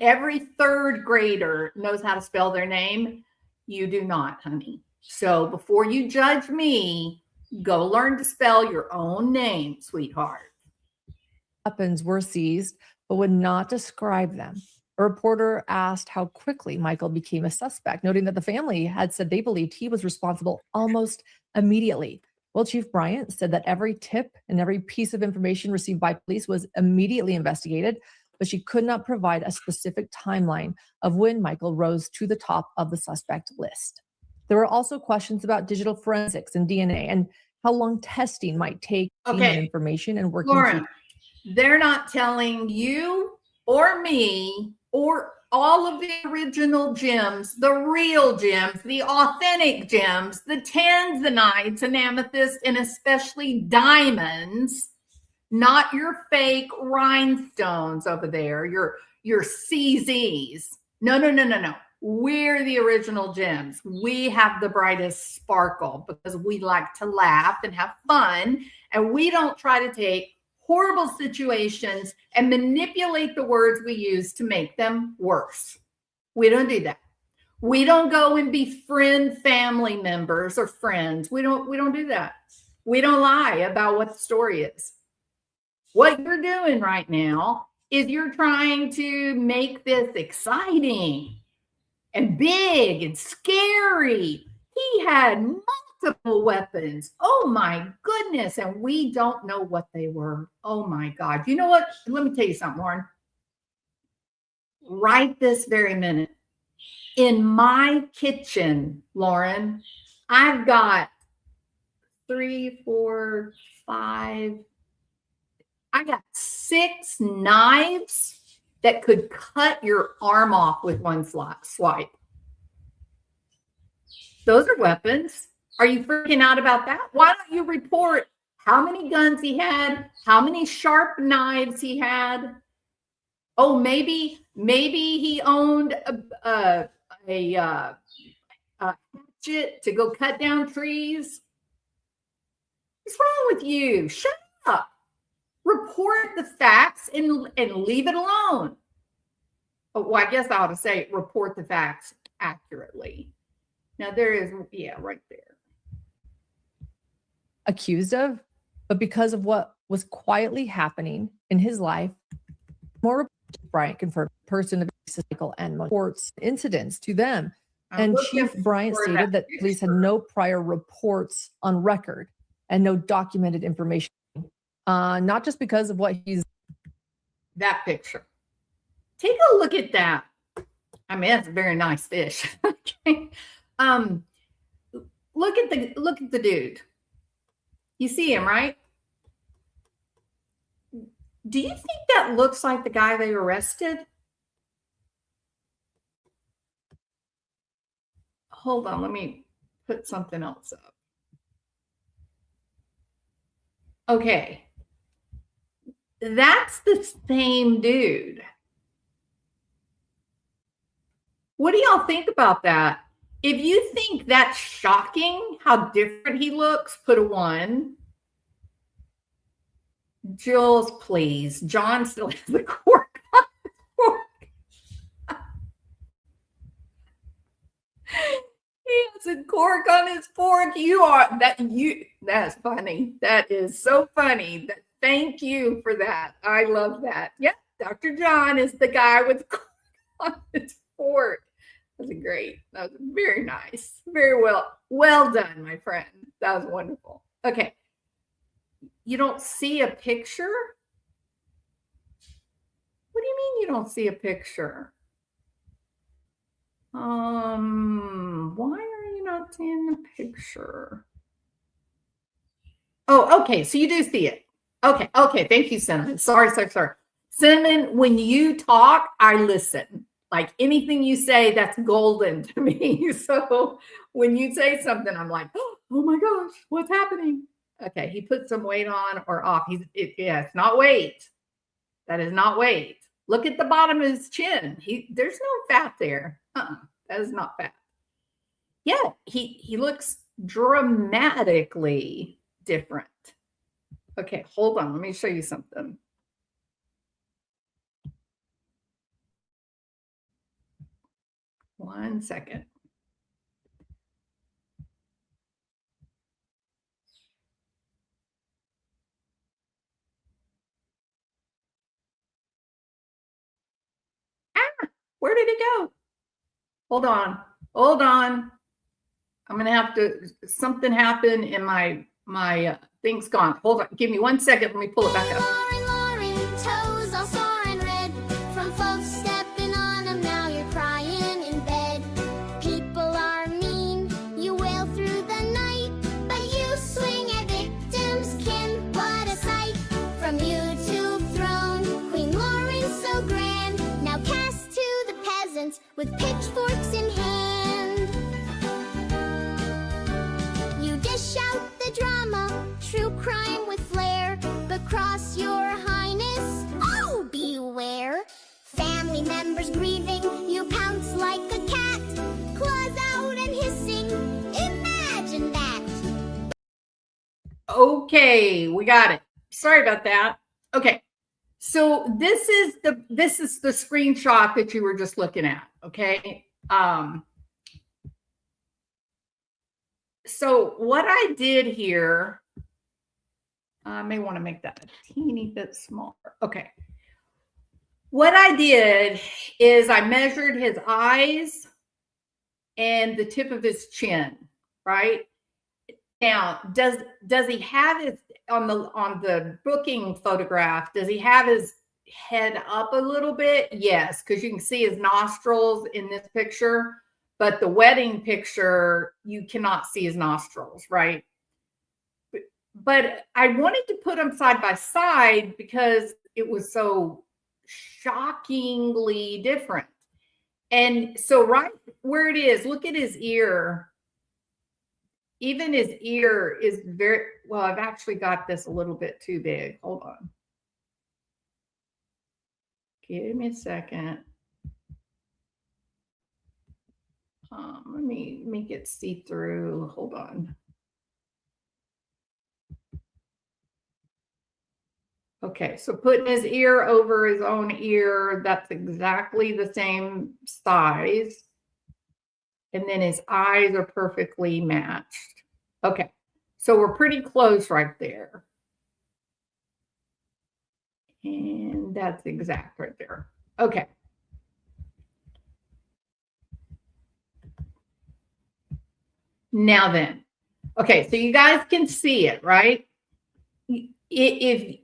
Every third grader knows how to spell their name. You do not, honey. So before you judge me, go learn to spell your own name, sweetheart. Weapons were seized, but would not describe them. A reporter asked how quickly Michael became a suspect, noting that the family had said they believed he was responsible almost immediately. Well, Chief Bryant said that every tip and every piece of information received by police was immediately investigated, but she could not provide a specific timeline of when Michael rose to the top of the suspect list. There were also questions about digital forensics and DNA and how long testing might take information and working. Lauren, they're not telling you or me or all of the original gems, the real gems, the authentic gems, the tanzanites and amethysts, and especially diamonds. Not your fake rhinestones over there, your CZs. No. We're the original gems. We have the brightest sparkle because we like to laugh and have fun. And we don't try to take horrible situations and manipulate the words we use to make them worse. We don't do that. We don't go and befriend family members or friends. We don't do that. We don't lie about what the story is. What you're doing right now is you're trying to make this exciting and big and scary. He had multiple weapons. Oh my goodness. And we don't know what they were. Oh my God. You know what? Let me tell you something, Lauren. Right this very minute, in my kitchen, Lauren, I've got 3, 4, 5. I got 6 knives that could cut your arm off with one swipe. Those are weapons. Are you freaking out about that? Why don't you report how many guns he had, how many sharp knives he had? Oh, maybe he owned a hatchet to go cut down trees. What's wrong with you? Shut up. Report the facts and leave it alone. Oh, well, I guess I ought to say report the facts accurately. Now there is, yeah, right there. Accused of, but because of what was quietly happening in his life, more Bryant confirmed person of cycle and reports incidents to them. And Chief Bryant stated that police had no prior reports on record and no documented information, not just because of what he's. That picture. Take a look at that. I mean, that's a very nice fish. Okay. Look at the dude. You see him, right? Do you think that looks like the guy they arrested? Hold on, let me put something else up. Okay. That's the same dude. What do y'all think about that? If you think that's shocking, how different he looks, put a 1. Jules, please. John still has the cork on his fork. He has a cork on his fork. That's funny. That is so funny. Thank you for that. I love that. Yeah, Dr. John is the guy with the cork on his fork. That was great. That was very nice. Very well done, my friend. That was wonderful. Okay. You don't see a picture? What do you mean you don't see a picture? Why are you not seeing the picture? Oh, okay. So you do see it. Okay. Thank you, Cinnamon. Sorry. Cinnamon, when you talk, I listen. Like anything you say, that's golden to me. So when you say something, I'm like, oh my gosh, what's happening? Okay, he put some weight on or off. It's not weight. That is not weight. Look at the bottom of his chin. There's no fat there. That is not fat. Yeah, he looks dramatically different. Okay, hold on. Let me show you something. One second. Where did it go? Hold on. I'm gonna have to. Something happened and my thing's gone. Hold on. Give me 1 second. Let me pull it back up. Toes all sore and red from folks stepping on them. Now you're crying in bed. People are mean. You wail through the night, but you swing at victims' kin. What a sight from YouTube throne. Queen Lauren's so grand. Now cast to the peasants with pitchforks in hand. You dish out the drama, true crime with flair, but cross your highness, oh beware. Family members grieving, you pounce like a cat, claws out and hissing, imagine that. Okay, we got it. Sorry about that. Okay. So this is the screenshot that you were just looking at, okay? So what I did here, I may want to make that a teeny bit smaller. Okay. What I did is I measured his eyes and the tip of his chin, right? Now, does he have his on the booking photograph, does he have his head up a little bit? Yes, because you can see his nostrils in this picture, but the wedding picture, you cannot see his nostrils, right? But I wanted to put them side by side because it was so shockingly different. And so right where it is, look at his ear. Even his ear is very, well, I've actually got this a little bit too big. Hold on. Give me a second. Let me get see-through. Hold on. Okay, so putting his ear over his own ear, that's exactly the same size. And then his eyes are perfectly matched. Okay, so we're pretty close right there. And that's exact right there. Okay. Now then, okay, so you guys can see it, right? If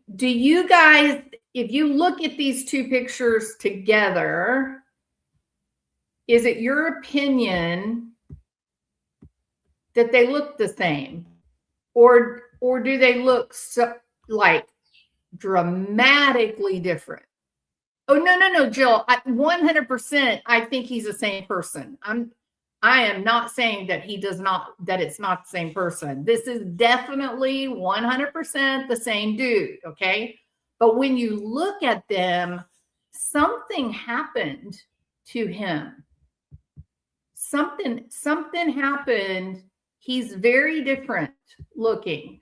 you look at these two pictures together, is it your opinion that they look the same, or do they look so, like, dramatically different? Oh, no, Jill, 100%. I think he's the same person. I am not saying that it's not the same person. This is definitely 100% the same dude, okay? But when you look at them, something happened to him. Something happened. He's very different looking.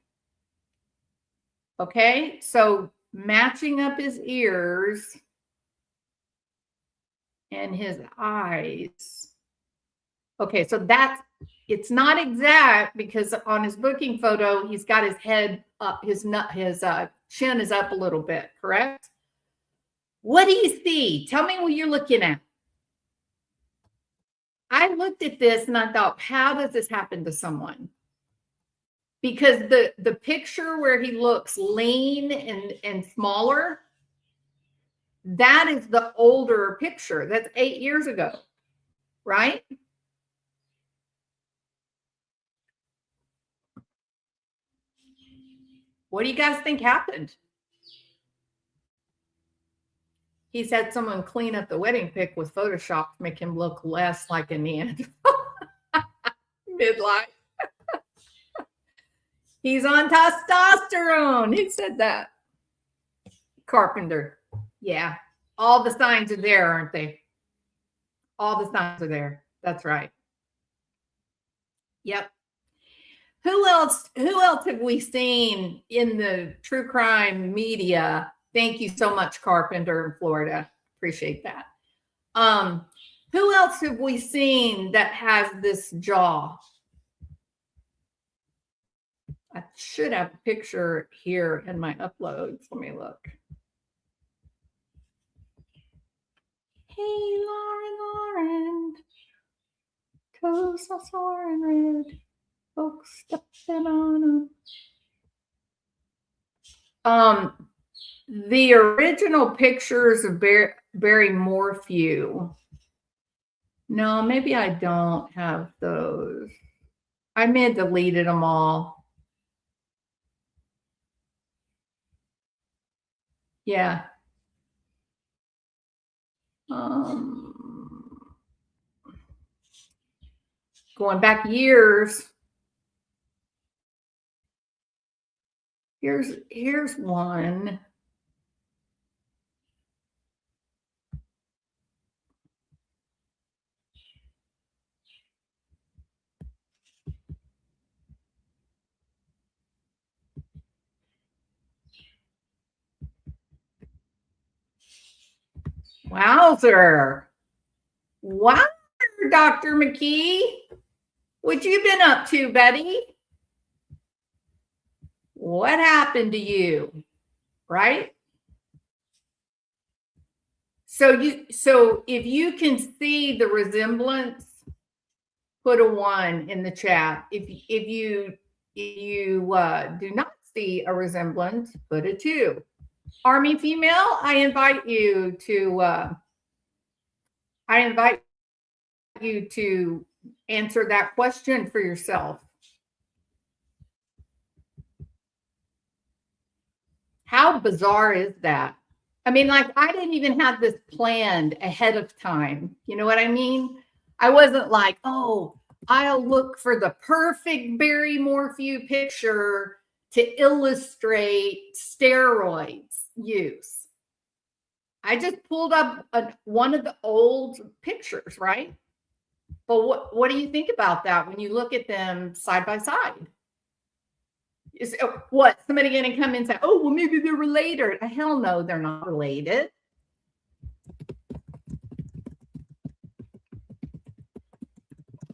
Okay, so matching up his ears and his eyes. Okay, so it's not exact because on his booking photo, he's got his head up, his chin is up a little bit, correct? What do you see? Tell me what you're looking at. I looked at this and I thought, how does this happen to someone? Because the picture where he looks lean and smaller, that is the older picture. That's 8 years ago, right? What do you guys think happened? He's had someone clean up the wedding pic with Photoshop to make him look less like a Neanderthal. Midlife. He's on testosterone. Who said that? Carpenter. Yeah. All the signs are there, aren't they? All the signs are there. That's right. Yep. Who else have we seen in the true crime media? Thank you so much, Carpenter in Florida. Appreciate that. Who else have we seen that has this jaw? I should have a picture here in my uploads. Let me look. Hey, Lauren. Toes are sore and red. Folks stepping on them. The original pictures of Barry Morphew. No, maybe I don't have those. I may have deleted them all. Yeah. Going back years. Here's one. Wowzer. Wow, Dr. McKee. What you been up to, buddy? What happened to you? Right? So if you can see the resemblance, put a 1 in the chat. If you do not see a resemblance, put a 2. Army female, I invite you to answer that question for yourself. How bizarre is that? I mean, like, I didn't even have this planned ahead of time. You know what I mean? I wasn't like, oh, I'll look for the perfect Barry Morphew picture to illustrate steroids use. I just pulled up one of the old pictures, right? But what do you think about that when you look at them side by side? Is what somebody going to come and say, oh, well, maybe they're related? Hell no, they're not related.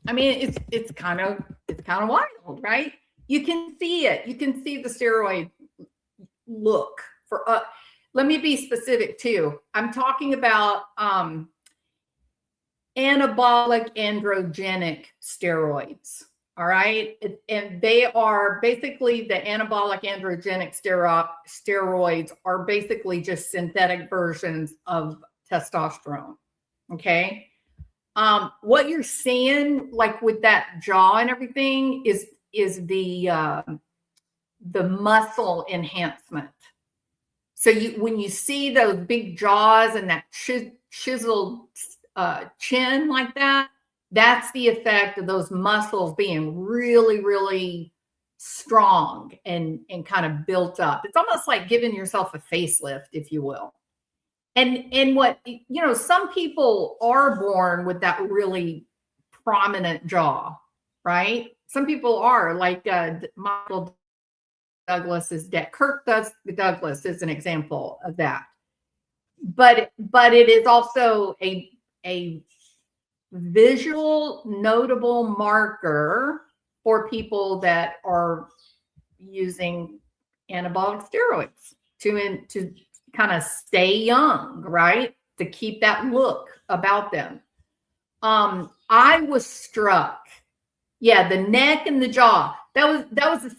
I mean, it's kind of wild, right? You can see it. You can see the steroid look for. Let me be specific too. I'm talking about anabolic androgenic steroids. All right. And they are basically, the anabolic androgenic steroids are basically just synthetic versions of testosterone. Okay. What you're seeing, like with that jaw and everything, is the muscle enhancement. So when you see those big jaws and that chiseled chin like that, that's the effect of those muscles being really, really strong and kind of built up. It's almost like giving yourself a facelift, if you will. And what, you know, some people are born with that really prominent jaw, right? Some people are, like Michael Douglas is dead. Kirk Douglas is an example of that. But it is also a visual notable marker for people that are using anabolic steroids to kind of stay young, right? To keep that look about them. I was struck. Yeah, the neck and the jaw. That was the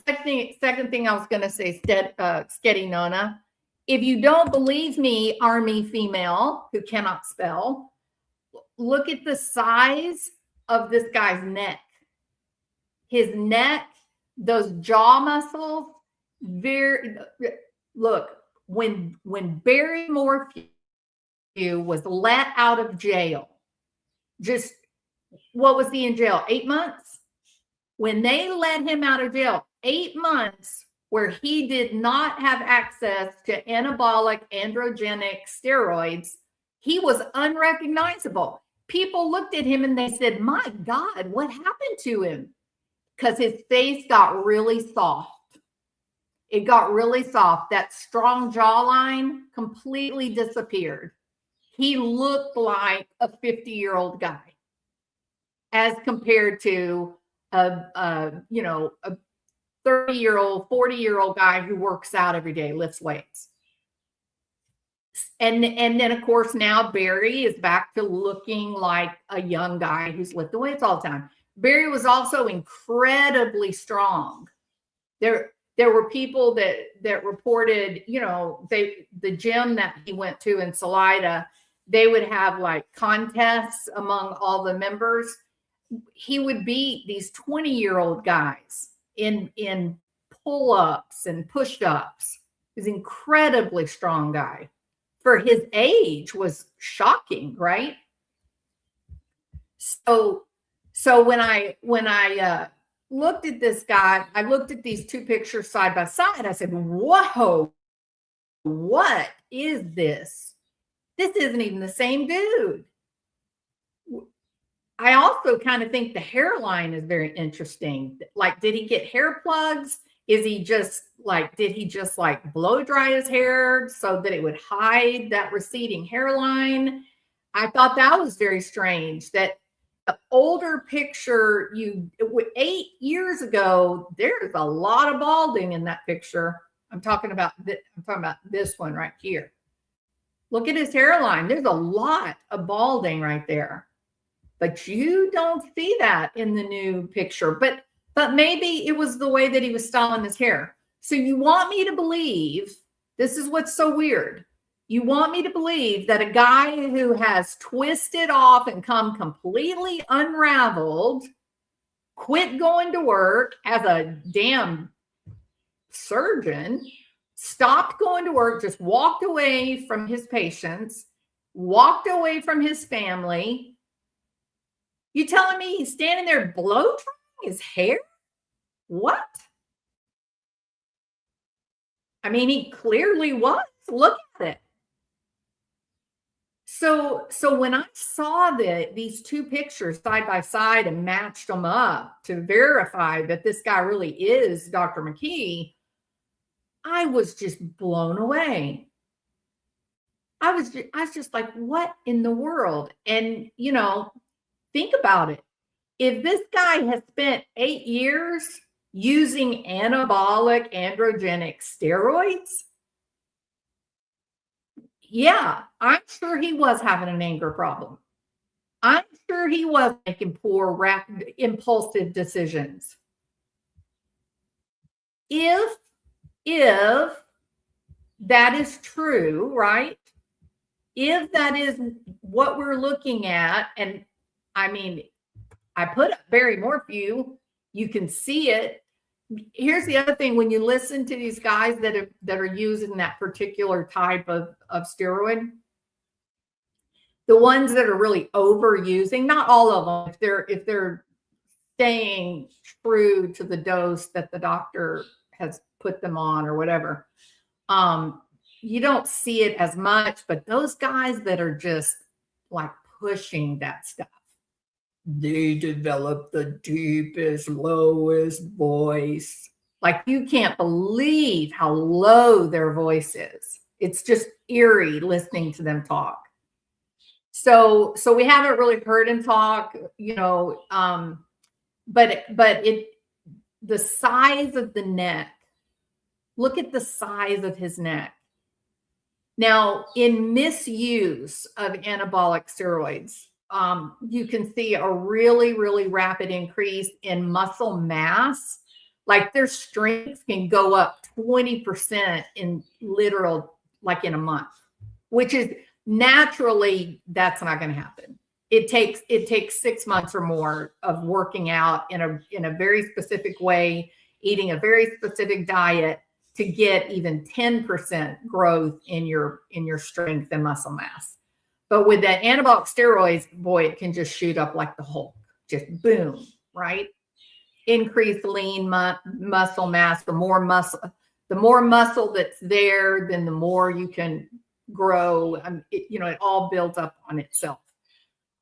second thing I was going to say, Sketty Nona. If you don't believe me, Army female who cannot spell, look at the size of this guy's neck. His neck, those jaw muscles, look, when Barry Morphew was let out of jail, just, what was he in jail? 8 months? When they let him out of jail, 8 months where he did not have access to anabolic androgenic steroids, he was unrecognizable. People looked at him and they said, my God, what happened to him? Because his face got really soft. It got really soft. That strong jawline completely disappeared. He looked like a 50-year-old guy as compared to a 30-year-old, 40-year-old guy who works out every day, lifts weights. And then, of course, now Barry is back to looking like a young guy who's lifting weights all the time. Barry was also incredibly strong. There were people that reported, you know, the gym that he went to in Salida, they would have like contests among all the members. He would beat these 20-year-old guys in pull-ups and push-ups. He's an incredibly strong guy. For his age was shocking, right? So when I looked at this guy, I looked at these two pictures side by side. I said, whoa, what is this? This isn't even the same dude. I also kind of think the hairline is very interesting. Like, did he get hair plugs? Is he just like, did he just like blow dry his hair so that it would hide that receding hairline? I thought that was very strange. That the older picture, 8 years ago, there's a lot of balding in that picture. I'm talking about this one right here. Look at his hairline. There's a lot of balding right there. But you don't see that in the new picture. But maybe it was the way that he was styling his hair. So you want me to believe, this is what's so weird. You want me to believe that a guy who has twisted off and come completely unraveled, quit going to work as a damn surgeon, stopped going to work, just walked away from his patients, walked away from his family. You telling me he's standing there blow drying his hair? What? I mean, he clearly was. Look at it. So when I saw these two pictures side by side and matched them up to verify that this guy really is Dr. McKee, I was just blown away. I was just like, what in the world? And, you know, think about it. If this guy has spent 8 years using anabolic androgenic steroids, yeah, I'm sure he was having an anger problem. I'm sure he was making poor, rapid, impulsive decisions. If that is true, right? If that is what we're looking at, and I mean, I put up Barrymore for you, you can see it. Here's the other thing: when you listen to these guys that are using that particular type of steroid, the ones that are really overusing, not all of them, if they're staying true to the dose that the doctor has put them on or whatever, you don't see it as much. But those guys that are just like pushing that stuff, they develop the deepest, lowest voice. Like, you can't believe how low their voice is. It's just eerie listening to them talk. So we haven't really heard him talk, you know, but the size of the neck, look at the size of his neck. Now, in misuse of anabolic steroids, you can see a really, really rapid increase in muscle mass. Like, their strength can go up 20% in literal, like in a month, which is naturally, that's not going to happen. It takes 6 months or more of working out in a very specific way, eating a very specific diet to get even 10% growth in your strength and muscle mass. But with that anabolic steroids, boy, it can just shoot up like the Hulk, just boom, right? Increased lean muscle mass. The more muscle that's there, then the more you can grow. It all builds up on itself.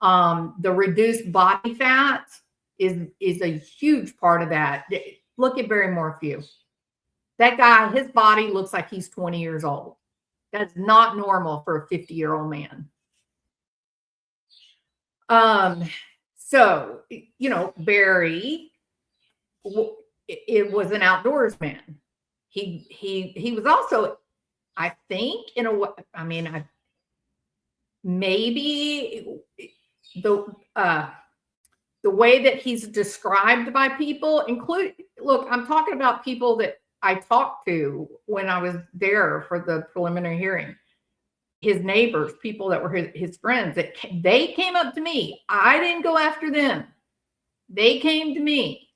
The reduced body fat is a huge part of that. Look at Barrymore Few. That guy, his body looks like he's 20 years old. That's not normal for a 50-year-old man. So, you know, Barry, it was an outdoors man. He was also, I think, in a way, I mean, maybe the way that he's described by people look, I'm talking about people that I talked to when I was there for the preliminary hearing. His neighbors, people that were his friends, they came up to me. I didn't go after them. They came to me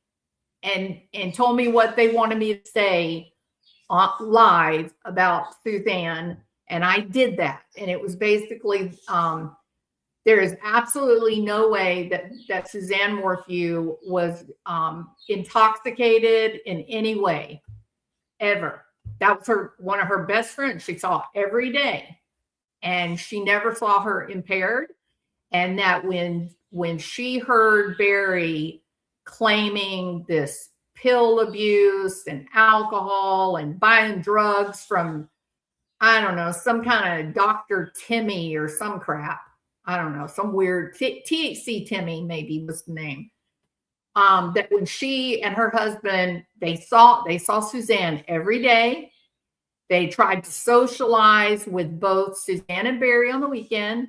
and told me what they wanted me to say live about Suzanne, and I did that. And it was basically, there is absolutely no way that Suzanne Morphew was intoxicated in any way, ever. That was one of her best friends. She saw every day. And she never saw her impaired. And that when she heard Barry claiming this pill abuse and alcohol and buying drugs from, I don't know, some kind of Dr. Timmy or some crap. I don't know, some weird THC Timmy maybe was the name. That when she and her husband, they saw Suzanne every day. They tried to socialize with both Suzanne and Barry on the weekend.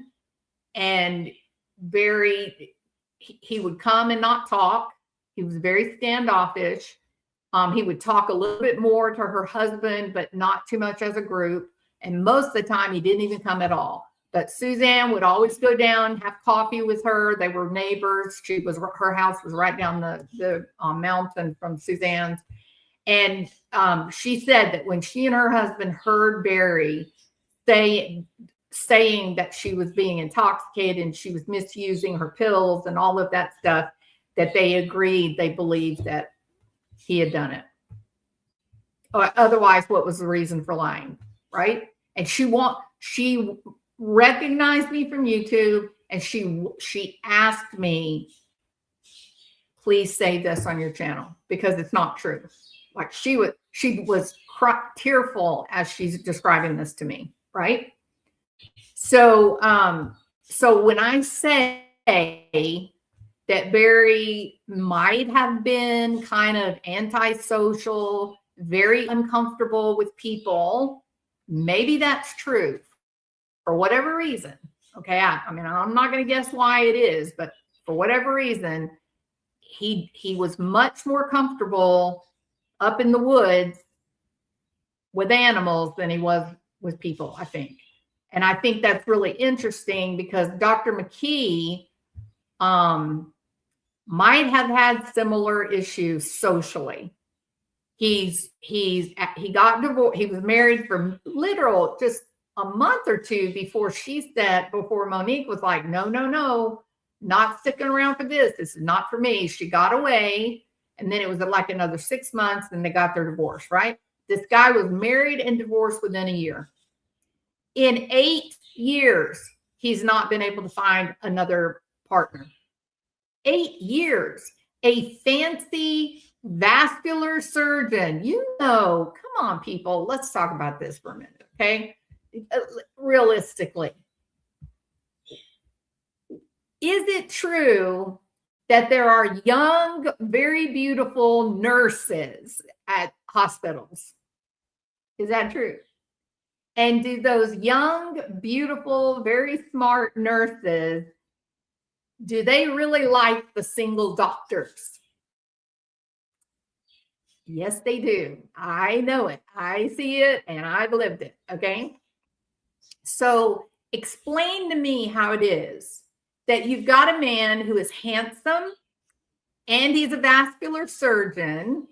And Barry, he would come and not talk. He was very standoffish. He would talk a little bit more to her husband, but not too much as a group. And most of the time, he didn't even come at all. But Suzanne would always go down, have coffee with her. They were neighbors. Her house was right down the mountain from Suzanne's. And she said that when she and her husband heard Barry saying that she was being intoxicated and she was misusing her pills and all of that stuff, that they agreed, they believed that he had done it. Otherwise, what was the reason for lying, right? And she recognized me from YouTube, and she asked me, please say this on your channel because it's not true. Like she was tearful as she's describing this to me, right? So when I say that Barry might have been kind of antisocial, very uncomfortable with people, maybe that's true for whatever reason. Okay, I mean, I'm not going to guess why it is, but for whatever reason, he was much more comfortable up in the woods with animals than he was with people, I think. And I think that's really interesting because Dr. McKee might have had similar issues socially. He got divorced. He was married for literal just a month or two before Monique was like, no, not sticking around for this. This is not for me. She got away. And then it was like another 6 months and they got their divorce, right? This guy was married and divorced within a year. In 8 years, he's not been able to find another partner. 8 years. A fancy vascular surgeon. Come on, people. Let's talk about this for a minute, okay? Realistically, is it true that there are young, very beautiful nurses at hospitals? Is that true? And do those young, beautiful, very smart nurses, do they really like the single doctors? Yes, they do. I know it. I see it and I've lived it. Okay. So explain to me how it is that you've got a man who is handsome and he's a vascular surgeon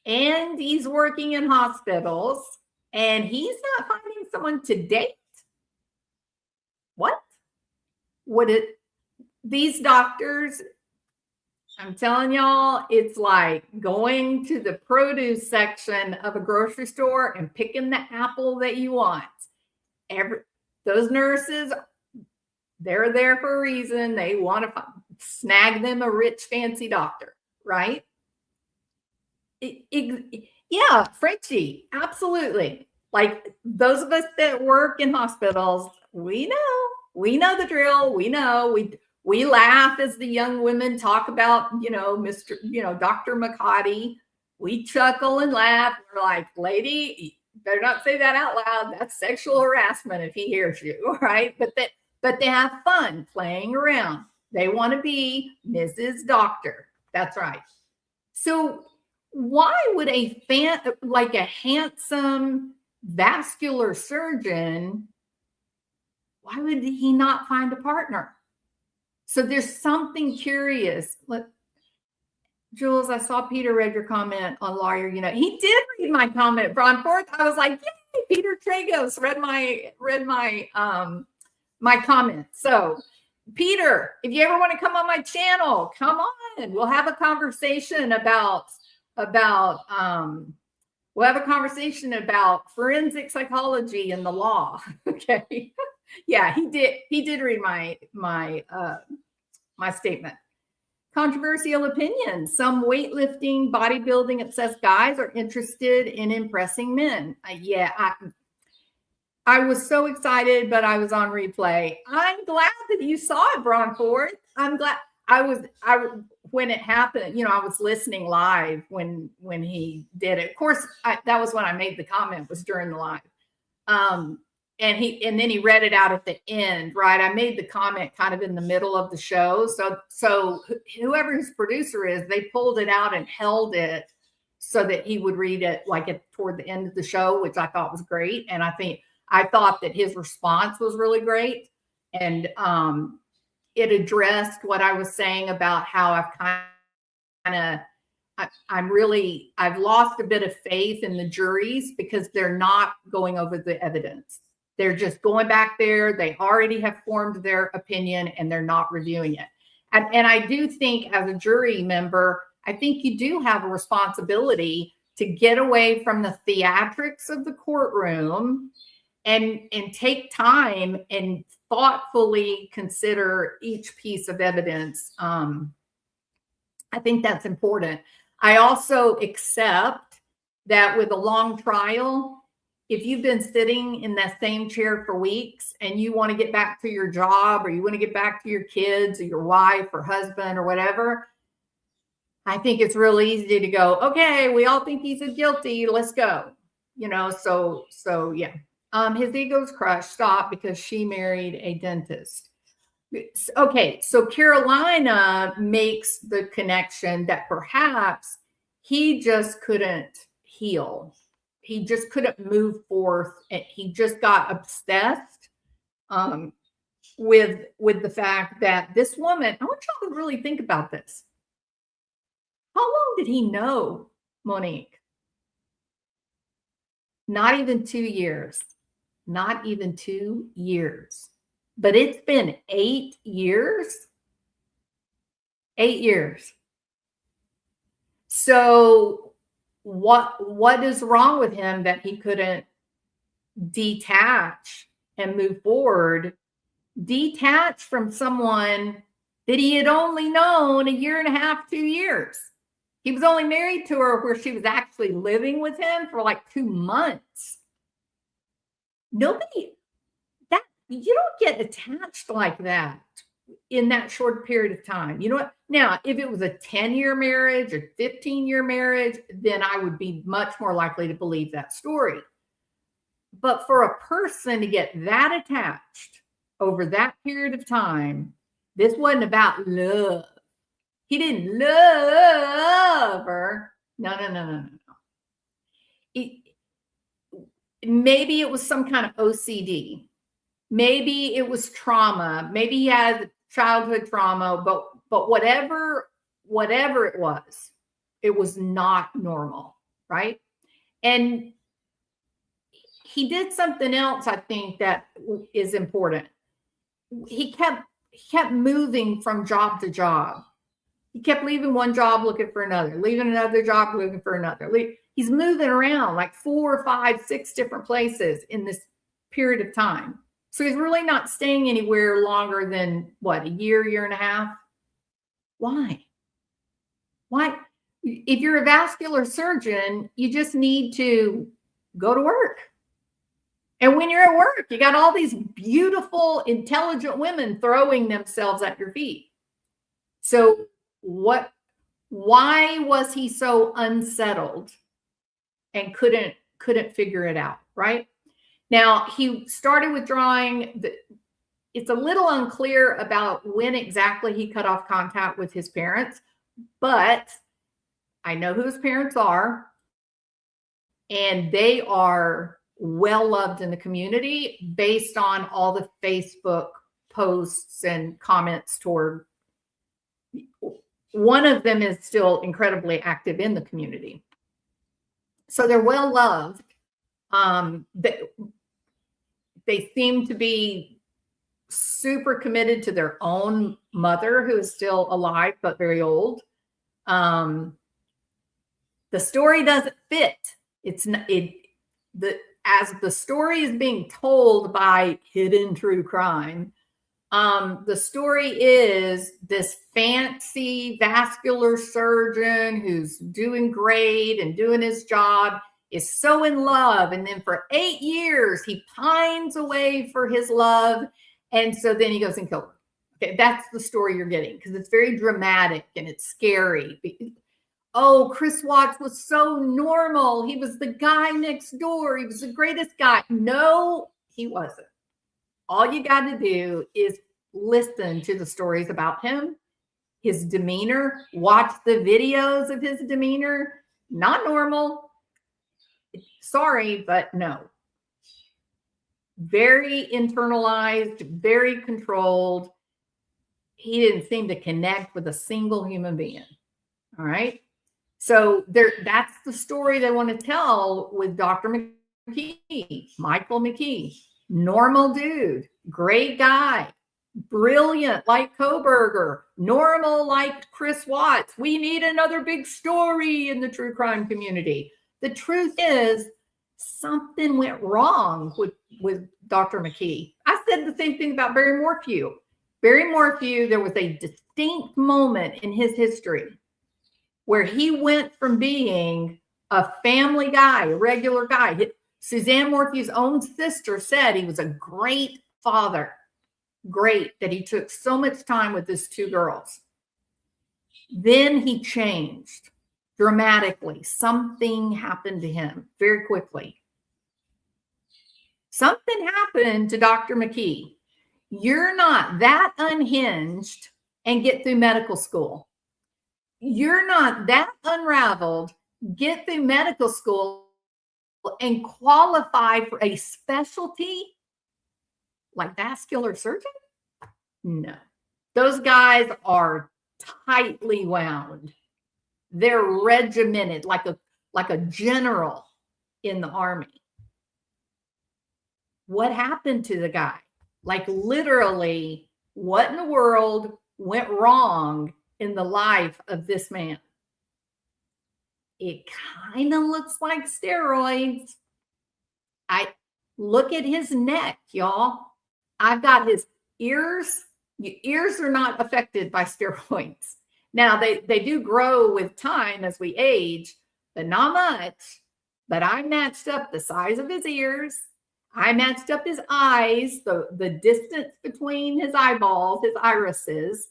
and he's working in hospitals and he's not finding someone to date. What? These doctors, I'm telling y'all, it's like going to the produce section of a grocery store and picking the apple that you want. Those nurses, they're there for a reason. They want to snag them a rich, fancy doctor, right? Yeah, Frenchie, absolutely. Like those of us that work in hospitals, we know the drill. We laugh as the young women talk about, Dr. McCarty. We chuckle and laugh. We're like, lady, you better not say that out loud. That's sexual harassment if he hears you, right? But they have fun playing around. They want to be Mrs. Doctor. That's right. So why would a handsome vascular surgeon, why would he not find a partner? So there's something curious. Jules, I saw Peter read your comment on Lawyer. He did read my comment, Ron Forth. I was like, yay, Peter Tragos read my comment. So Peter, if you ever want to come on my channel, come on. We'll have a conversation about forensic psychology and the law. Okay. Yeah, he did read my statement. Controversial opinions. Some weightlifting, bodybuilding obsessed guys are interested in impressing men. I was so excited, but I was on replay. I'm glad that you saw it, Bronford. I'm glad when it happened, I was listening live when he did it. Of course, that was when I made the comment, was during the live. And then he read it out at the end, right? I made the comment kind of in the middle of the show. So whoever his producer is, they pulled it out and held it so that he would read it toward the end of the show, which I thought was great. And I thought that his response was really great. And it addressed what I was saying about how I've kind of I've lost a bit of faith in the juries because they're not going over the evidence. They're just going back there. They already have formed their opinion and they're not reviewing it. And I do think as a jury member, I think you do have a responsibility to get away from the theatrics of the courtroom and take time and thoughtfully consider each piece of evidence. I think that's important. I also accept that with a long trial, if you've been sitting in that same chair for weeks and you want to get back to your job or you want to get back to your kids or your wife or husband or whatever, I think it's real easy to go, okay, we all think he's guilty. Let's go. You know, so yeah. His ego's crushed. Stop, because she married a dentist. Okay, so Carolina makes the connection that perhaps he just couldn't heal. He just couldn't move forth, and he just got obsessed with the fact that this woman. I want y'all to really think about this. How long did he know Monique? Not even 2 years. Not even 2 years. But it's been 8 years. 8 years. So what is wrong with him that he couldn't detach and move forward? Detach from someone that he had only known 1.5 years, 2 years. He was only married to her where she was actually living with him for like 2 months. Nobody, that you don't get attached like that in that short period of time. You know what? Now, if it was a 10-year marriage or 15-year marriage, then I would be much more likely to believe that story. But for a person to get that attached over that period of time, this wasn't about love. He didn't love her. No. Maybe it was some kind of OCD. Maybe it was trauma. Maybe he had childhood trauma, but whatever it was not normal, right? And he did something else, I think, that is important. He kept moving from job to job. He kept leaving one job looking for another, leaving another job looking for another. He's moving around like 4, 5, 6 different places in this period of time. So he's really not staying anywhere longer than what, 1 year, 1.5 years? Why? If you're a vascular surgeon, you just need to go to work. And when you're at work, you got all these beautiful, intelligent women throwing themselves at your feet. So why was he so unsettled and couldn't figure it out, right? Now, he started withdrawing. It's a little unclear about when exactly he cut off contact with his parents, but I know who his parents are, and they are well loved in the community based on all the Facebook posts and comments toward. One of them is still incredibly active in the community. So they're well loved. They seem to be super committed to their own mother, who is still alive but very old. The story doesn't fit. As the story is being told by Hidden True Crime, the story is this fancy vascular surgeon who's doing great and doing his job is so in love. And then for 8 years, he pines away for his love. And so then he goes and kills her. Okay, that's the story you're getting, because it's very dramatic and it's scary. Oh, Chris Watts was so normal. He was the guy next door. He was the greatest guy. No, he wasn't. All you got to do is listen to the stories about him, his demeanor, watch the videos of his demeanor. Not normal. Sorry, but no. Very internalized, very controlled. He didn't seem to connect with a single human being. All right. So that's the story they want to tell with Dr. McKee, Michael McKee. Normal dude, great guy, brilliant like Koberger, normal like Chris Watts. We need another big story in the true crime community. The truth is, something went wrong with Dr. McKee. I said the same thing about Barry Morphew. Barry Morphew, there was a distinct moment in his history where he went from being a family guy, a regular guy. Suzanne Morphew's own sister said he was a great father. Great that he took so much time with his two girls. Then he changed dramatically. Something happened to him very quickly. Something happened to Dr. McKee. You're not that unhinged and get through medical school. You're not that unraveled, get through medical school and qualify for a specialty like vascular surgeon? No. Those guys are tightly wound. They're regimented like a general in the army. What happened to the guy? Like literally, what in the world went wrong in the life of this man? It kind of looks like steroids. I look at his neck, y'all. I've got his ears. Your ears are not affected by steroids. Now, they do grow with time as we age, but not much. But I matched up the size of his ears. I matched up his eyes, the distance between his eyeballs, his irises.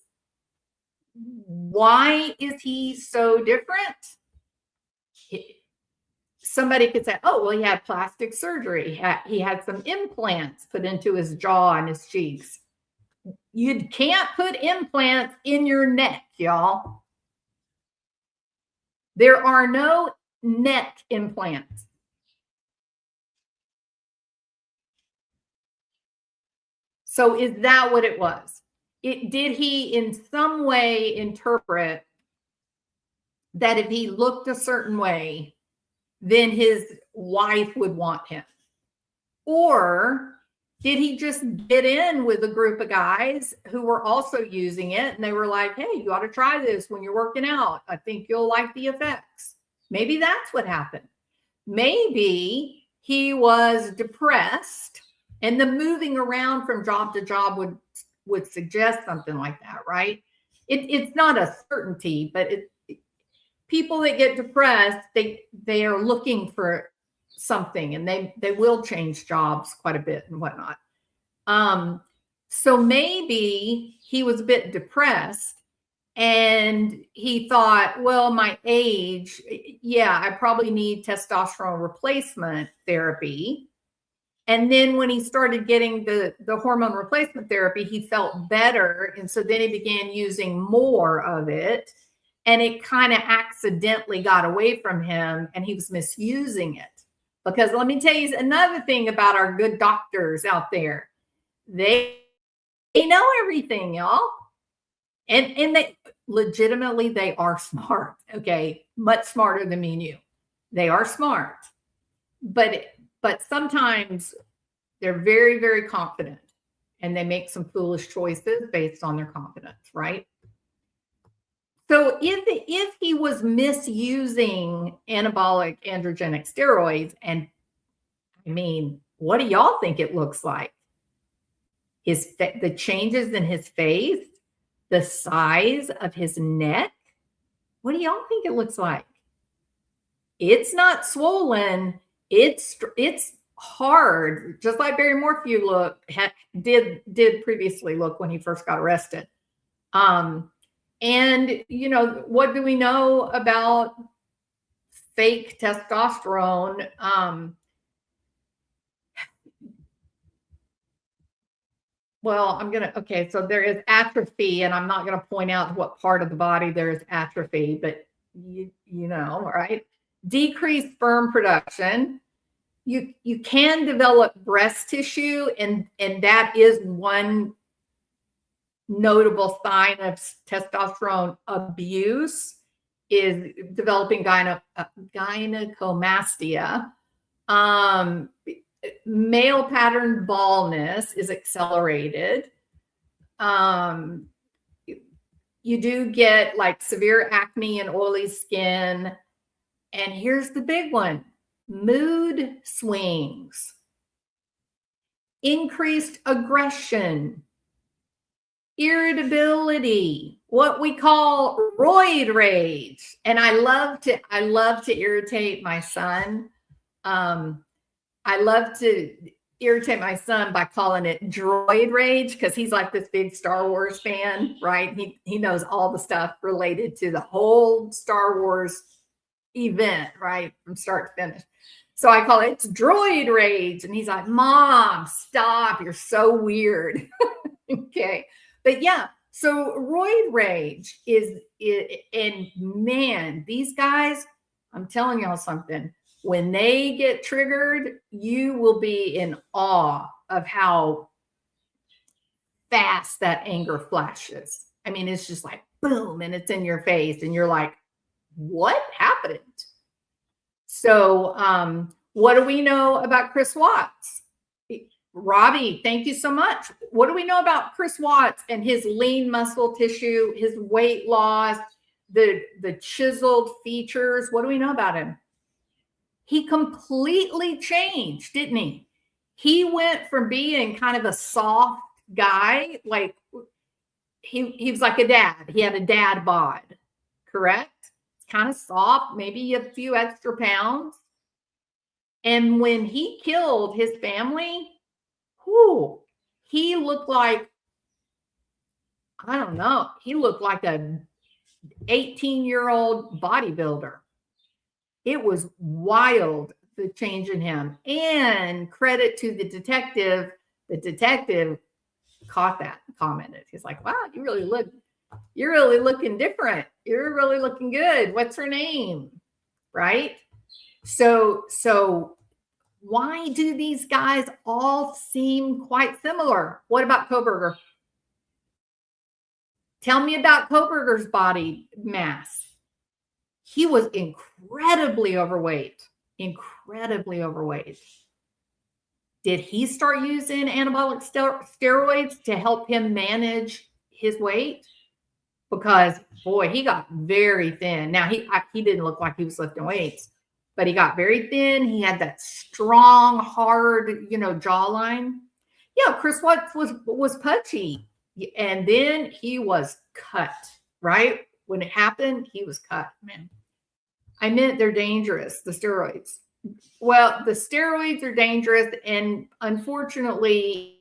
Why is he so different? Somebody could say, oh, well, he had plastic surgery. He had some implants put into his jaw and his cheeks. You can't put implants in your neck, y'all. There are no neck implants. So is that what it was? Did he in some way interpret that if he looked a certain way, then his wife would want him? Or did he just get in with a group of guys who were also using it and they were like, hey, you ought to try this when you're working out. I think you'll like the effects. Maybe that's what happened. Maybe he was depressed and the moving around from job to job would suggest something like that, right? It's not a certainty, but people that get depressed, they are looking for something and they will change jobs quite a bit and whatnot. So maybe he was a bit depressed and he thought, well, my age, yeah, I probably need testosterone replacement therapy. And then when he started getting the hormone replacement therapy, he felt better. And so then he began using more of it. And it kind of accidentally got away from him and he was misusing it. Because let me tell you another thing about our good doctors out there. They know everything, y'all. And they legitimately, they are smart. Okay. Much smarter than me and you. They are smart. But sometimes they're very, very confident and they make some foolish choices based on their confidence, right? So if he was misusing anabolic androgenic steroids, and I mean, what do y'all think it looks like? The changes in his face, the size of his neck, what do y'all think it looks like? It's not swollen. It's hard, just like Barry Morphew did previously look when he first got arrested. And, you know, what do we know about fake testosterone? Well, okay, so there is atrophy, and I'm not going to point out what part of the body there is atrophy, but you know, right? Decreased sperm production. You can develop breast tissue, and that is one notable sign of testosterone abuse. is developing gynecomastia. Male pattern baldness is accelerated. You do get like severe acne and oily skin. And here's the big one: mood swings, increased aggression, irritability, what we call roid rage. And I love to irritate my son. I love to irritate my son by calling it droid rage, because he's like this big Star Wars fan, right? He knows all the stuff related to the whole Star Wars event, right, from start to finish. So I call it droid rage, and he's like, "Mom, stop! You're so weird." Okay, but yeah, so roid rage is, and man, these guys, I'm telling y'all something. When they get triggered, you will be in awe of how fast that anger flashes. I mean, it's just like boom, and it's in your face, and you're like, what happened? So what do we know about Chris Watts? Robbie, thank you so much. What do we know about Chris Watts and his lean muscle tissue, his weight loss, the chiseled features? What do we know about him? He completely changed, didn't he? He went from being kind of a soft guy, like he was like a dad. He had a dad bod, correct? Kind of soft, maybe a few extra pounds. And when he killed his family, he looked like, I don't know, he looked like a 18-year-old bodybuilder. It was wild, the change in him. And credit to the detective. The detective caught that and commented. He's like, wow, you're really looking different. You're really looking good. What's her name? Right? So why do these guys all seem quite similar? What about Kohberger? Tell me about Kohberger's body mass. He was incredibly overweight. Did he start using anabolic steroids to help him manage his weight? Because boy, he got very thin. Now he didn't look like he was lifting weights, but he got very thin. He had that strong, hard, jawline. Yeah, Chris Watts was pudgy, and then he was cut. Right when it happened, he was cut. Man, I meant they're dangerous. The steroids. Well, the steroids are dangerous, and unfortunately,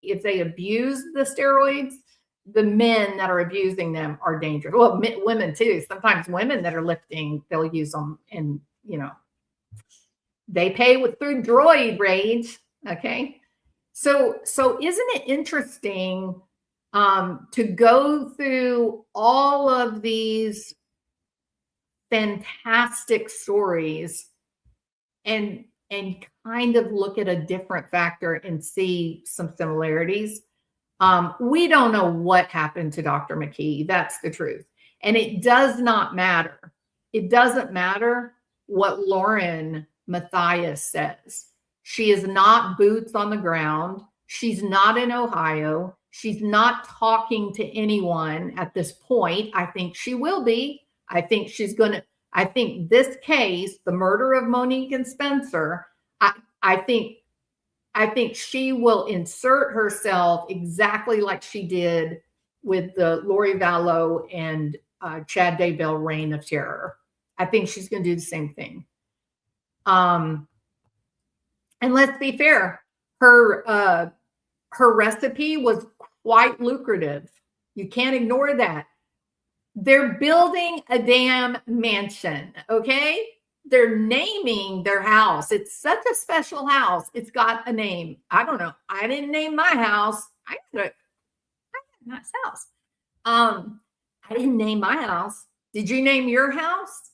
if they abuse the steroids, the men that are abusing them are dangerous. Well, women too. Sometimes women that are lifting, they'll use them, and they pay through droid rage. Okay, so isn't it interesting to go through all of these fantastic stories and kind of look at a different factor and see some similarities? We don't know what happened to Dr. McKee. That's the truth. And it does not matter. It doesn't matter what Lauren Matthias says. She is not boots on the ground. She's not in Ohio. She's not talking to anyone at this point. I think she will be. I think this case, the murder of Monique and Spencer, I think she will insert herself exactly like she did with the Lori Vallow and Chad Daybell reign of terror. I think she's going to do the same thing. And let's be fair, her recipe was quite lucrative. You can't ignore that. They're building a damn mansion, okay? They're naming their house. It's such a special house. It's got a name. I don't know. I didn't name my house. I had a nice house. I didn't name my house. Did you name your house?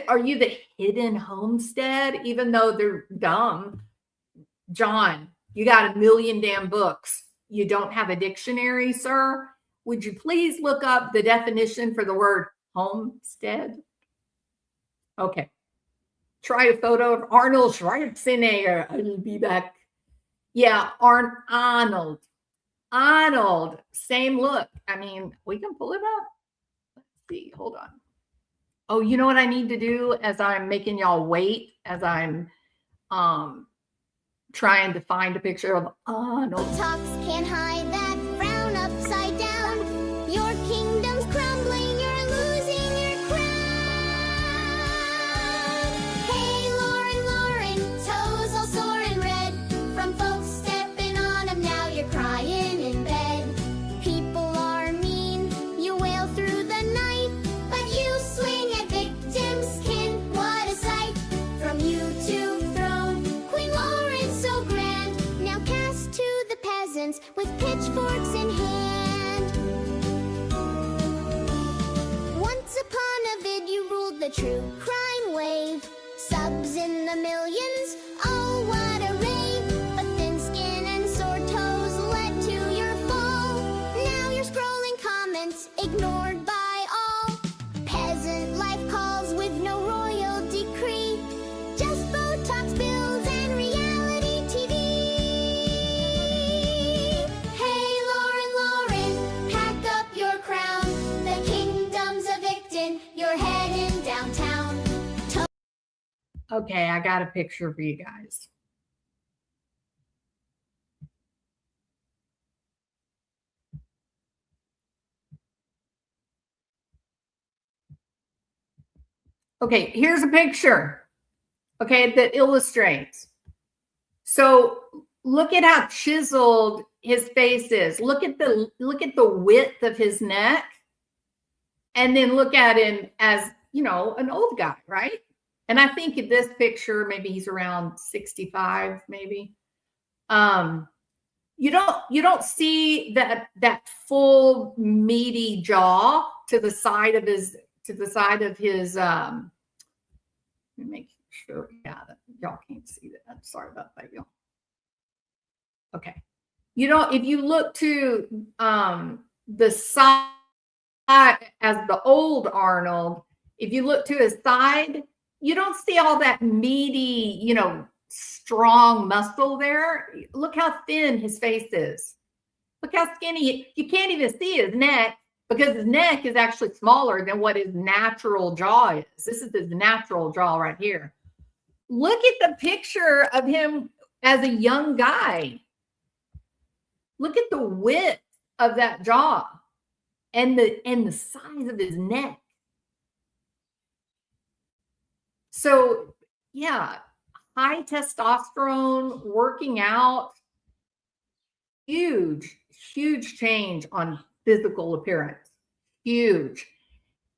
Are you the hidden homestead? Even though they're dumb. John, you got 1 million damn books. You don't have a dictionary, sir? Would you please look up the definition for the word Homestead. Okay. Try a photo of Arnold Schwarzenegger. I'll be back. Yeah, Arnold. Arnold. Same look. I mean, we can pull it up. Let's see. Hold on. Oh, you know what I need to do as I'm making y'all wait, as I'm trying to find a picture of Arnold. Talks can't hide that frown upside down. Your kingdom's crumbling, you're losing your crown. Hey, Lauren, toes all sore and red. From folks stepping on them, now you're crying in bed. People are mean, you wail through the night, but you swing at victims' skin. What a sight! From YouTube throne, Queen Lauren so grand. Now cast to the peasants with pitchforks in hand. Once upon a vid, you ruled the true crime wave. Subs in the millions, oh what a rave. But thin skin and sore toes led to your fall. Now you're scrolling comments, ignored by all. Peasant life calls with no royal decree. Just Botox bills and reality TV. Hey, Lauren, pack up your crown. The kingdom's evicting, you're heading downtown. Okay, I got a picture for you guys. Okay, here's a picture. Okay, that illustrates. So look at how chiseled his face is. Look at the width of his neck, and then look at him as, you know, an old guy, right? And I think in this picture, maybe he's around 65, maybe. You don't see that full meaty jaw to the side of his let me make sure, yeah, that y'all can't see that. I'm sorry about that, y'all. Okay. You know, if you look to the side as the old Arnold, if you look to his side, you don't see all that meaty, you know, strong muscle there. Look how thin his face is. Look how skinny. You can't even see his neck because his neck is actually smaller than what his natural jaw is. This is his natural jaw right here. Look at the picture of him as a young guy. Look at the width of that jaw and the size of his neck. So, yeah, high testosterone, working out, huge change on physical appearance, huge.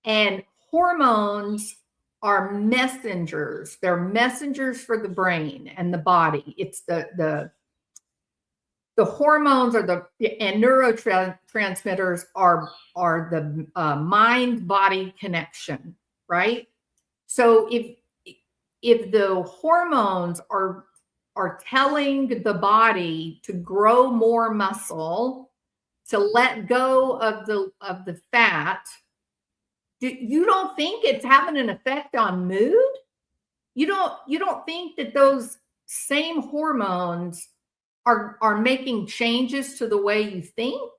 And hormones are messengers. They're messengers for the brain and the body. It's the hormones and neurotransmitters are the mind-body connection, right? So if the hormones are telling the body to grow more muscle, to let go of the fat, you don't think it's having an effect on mood? You don't think that those same hormones are making changes to the way you think?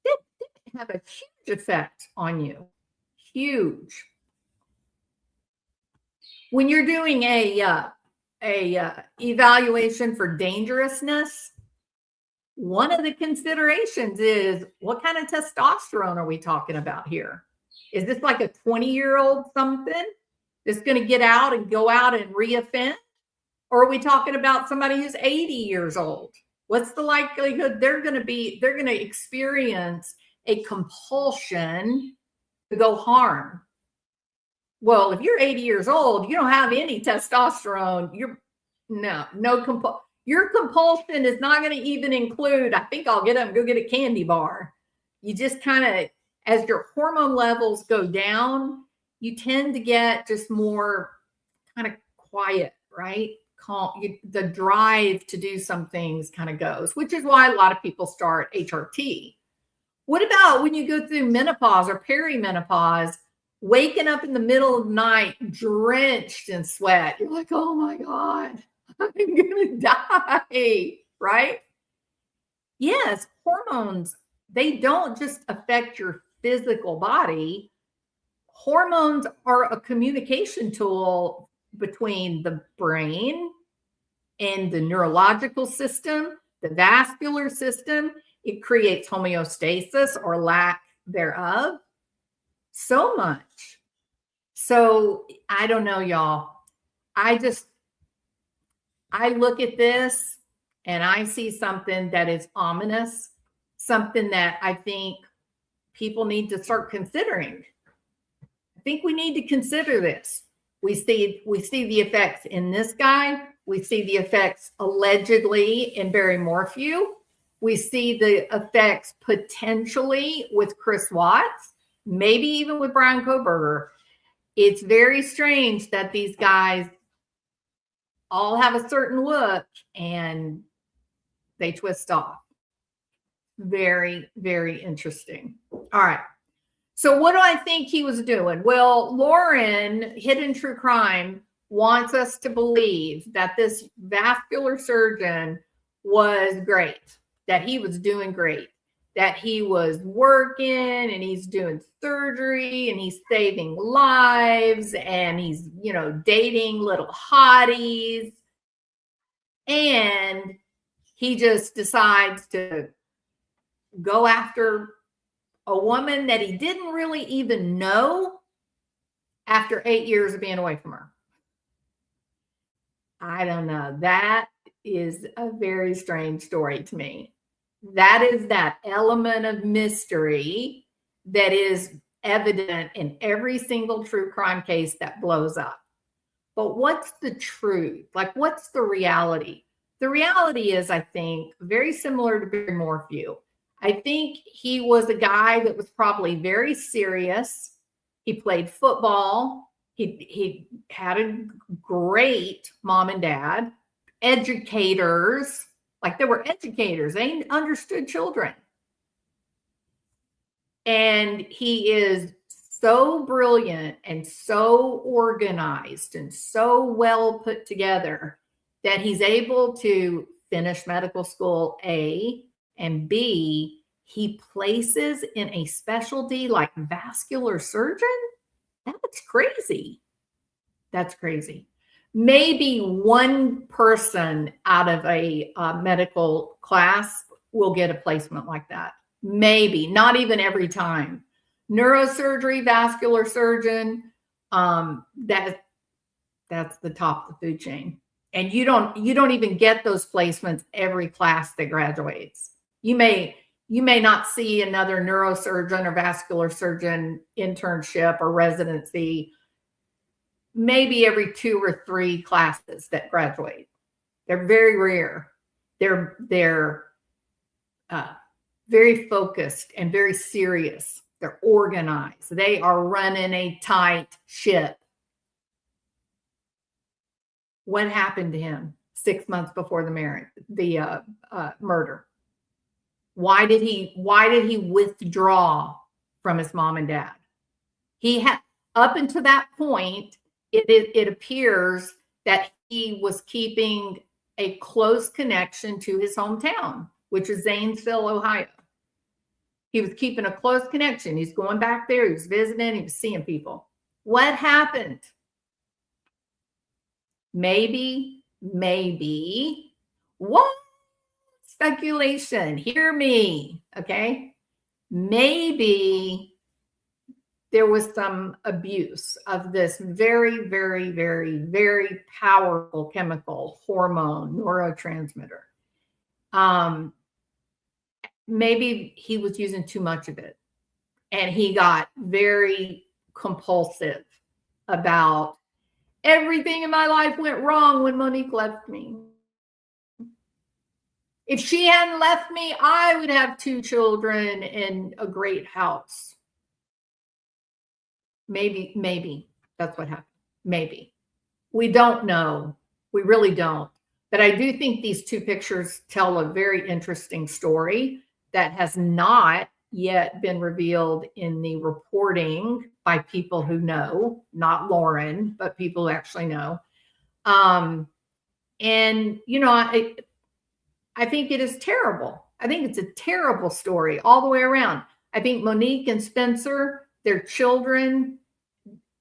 They have a huge effect on you. Huge. When you're doing a evaluation for dangerousness, one of the considerations is what kind of testosterone are we talking about here? Is this like a 20-year-old something that's going to get out and go out and reoffend? Or are we talking about somebody who's 80 years old? What's the likelihood they're going to experience a compulsion to go harm? Well, if you're 80 years old, you don't have any testosterone. Your compulsion is not going to even include, I think I'll get up and go get a candy bar. You just kind of, as your hormone levels go down, you tend to get just more kind of quiet, right? Calm. The drive to do some things kind of goes, which is why a lot of people start HRT. What about when you go through menopause or perimenopause? waking up in the middle of the night, drenched in sweat. You're like, oh my God, I'm going to die, right? Yes, hormones, they don't just affect your physical body. Hormones are a communication tool between the brain and the neurological system, the vascular system. It creates homeostasis or lack thereof. So much. So I don't know, y'all. I look at this and I see something that is ominous, something that I think people need to start considering. I think we need to consider this. We see the effects in this guy. We see the effects allegedly in Barry Morphew. We see the effects potentially with Chris Watts, maybe even with Brian Koberger. It's very strange that these guys all have a certain look and they twist off. Very, very interesting. All right. So what do I think he was doing? Well, Lauren, Hidden True Crime, wants us to believe that this vascular surgeon was great, that he was doing great, that he was working and he's doing surgery and he's saving lives and he's, dating little hotties. And he just decides to go after a woman that he didn't really even know after 8 years of being away from her. I don't know. That is a very strange story to me. That is that element of mystery that is evident in every single true crime case that blows up. But what's the truth? Like, what's the reality? The reality is, I think, very similar to Barry Morphew. I think he was a guy that was probably very serious. He played football. He had a great mom and dad, educators. Like, they were educators. They understood children. And he is so brilliant and so organized and so well put together that he's able to finish medical school, A, and B, he places in a specialty like vascular surgeon. That's crazy. That's crazy. Maybe one person out of a medical class will get a placement like that. Maybe, not even every time. Neurosurgery, vascular surgeon, that's the top of the food chain. And you don't even get those placements every class that graduates. You may not see another neurosurgeon or vascular surgeon internship or residency maybe every 2 or 3 classes that graduate. They're very rare. They're very focused and very serious. They're organized. They are running a tight ship. What happened to him 6 months before the murder? Why did he withdraw from his mom and dad? He had, up until that point, it appears that he was keeping a close connection to his hometown, which is Zanesville, Ohio. He was keeping a close connection. He's going back there. He was visiting. He was seeing people. What happened? Maybe, what? Speculation. Hear me, okay? Maybe there was some abuse of this very, very, very, very powerful chemical, hormone, neurotransmitter. Maybe he was using too much of it and he got very compulsive about everything in my life went wrong when Monique left me. If she hadn't left me, I would have 2 children and a great house. Maybe that's what happened. Maybe. We don't know. We really don't. But I do think these 2 pictures tell a very interesting story that has not yet been revealed in the reporting by people who know, not Lauren, but people who actually know. And, you know, I think it is terrible. I think it's a terrible story all the way around. I think Monique and Spencer, their children,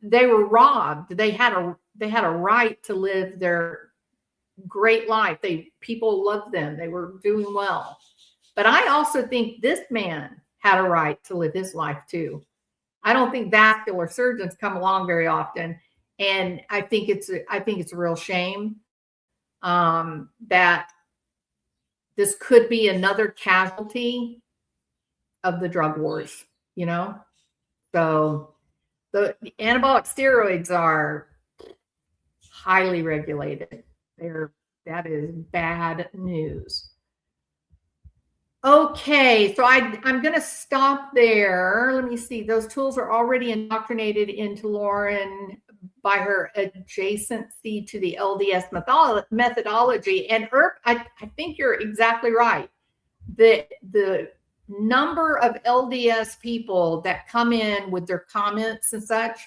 they were robbed. They had a right to live their great life. People loved them. They were doing well. But I also think this man had a right to live his life too. I don't think vascular surgeons come along very often, and I think it's a real shame that this could be another casualty of the drug wars, you know? So the anabolic steroids are highly regulated. That is bad news. Okay, so I'm going to stop there. Let me see. Those tools are already indoctrinated into Lauren by her adjacency to the LDS methodology. And I think you're exactly right. The number of LDS people that come in with their comments and such,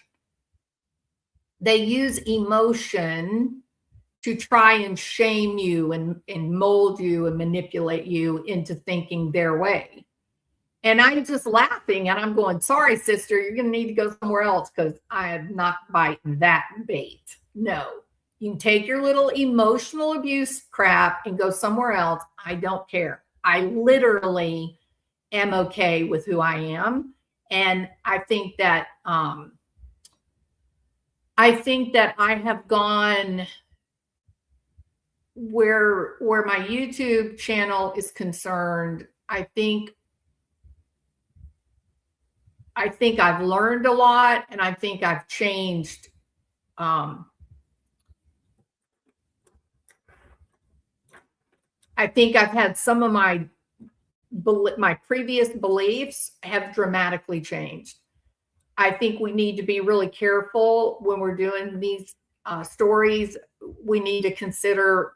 they use emotion to try and shame you and mold you and manipulate you into thinking their way. And I'm just laughing and I'm going, sorry, sister, you're going to need to go somewhere else because I am not biting that bait. No, you can take your little emotional abuse crap and go somewhere else. I don't care. I literally am okay with who I am. And I think that I have gone where my YouTube channel is concerned. I think I've learned a lot, and I think I've changed. I think I've had some of my previous beliefs have dramatically changed. I think we need to be really careful when we're doing these stories. We need to consider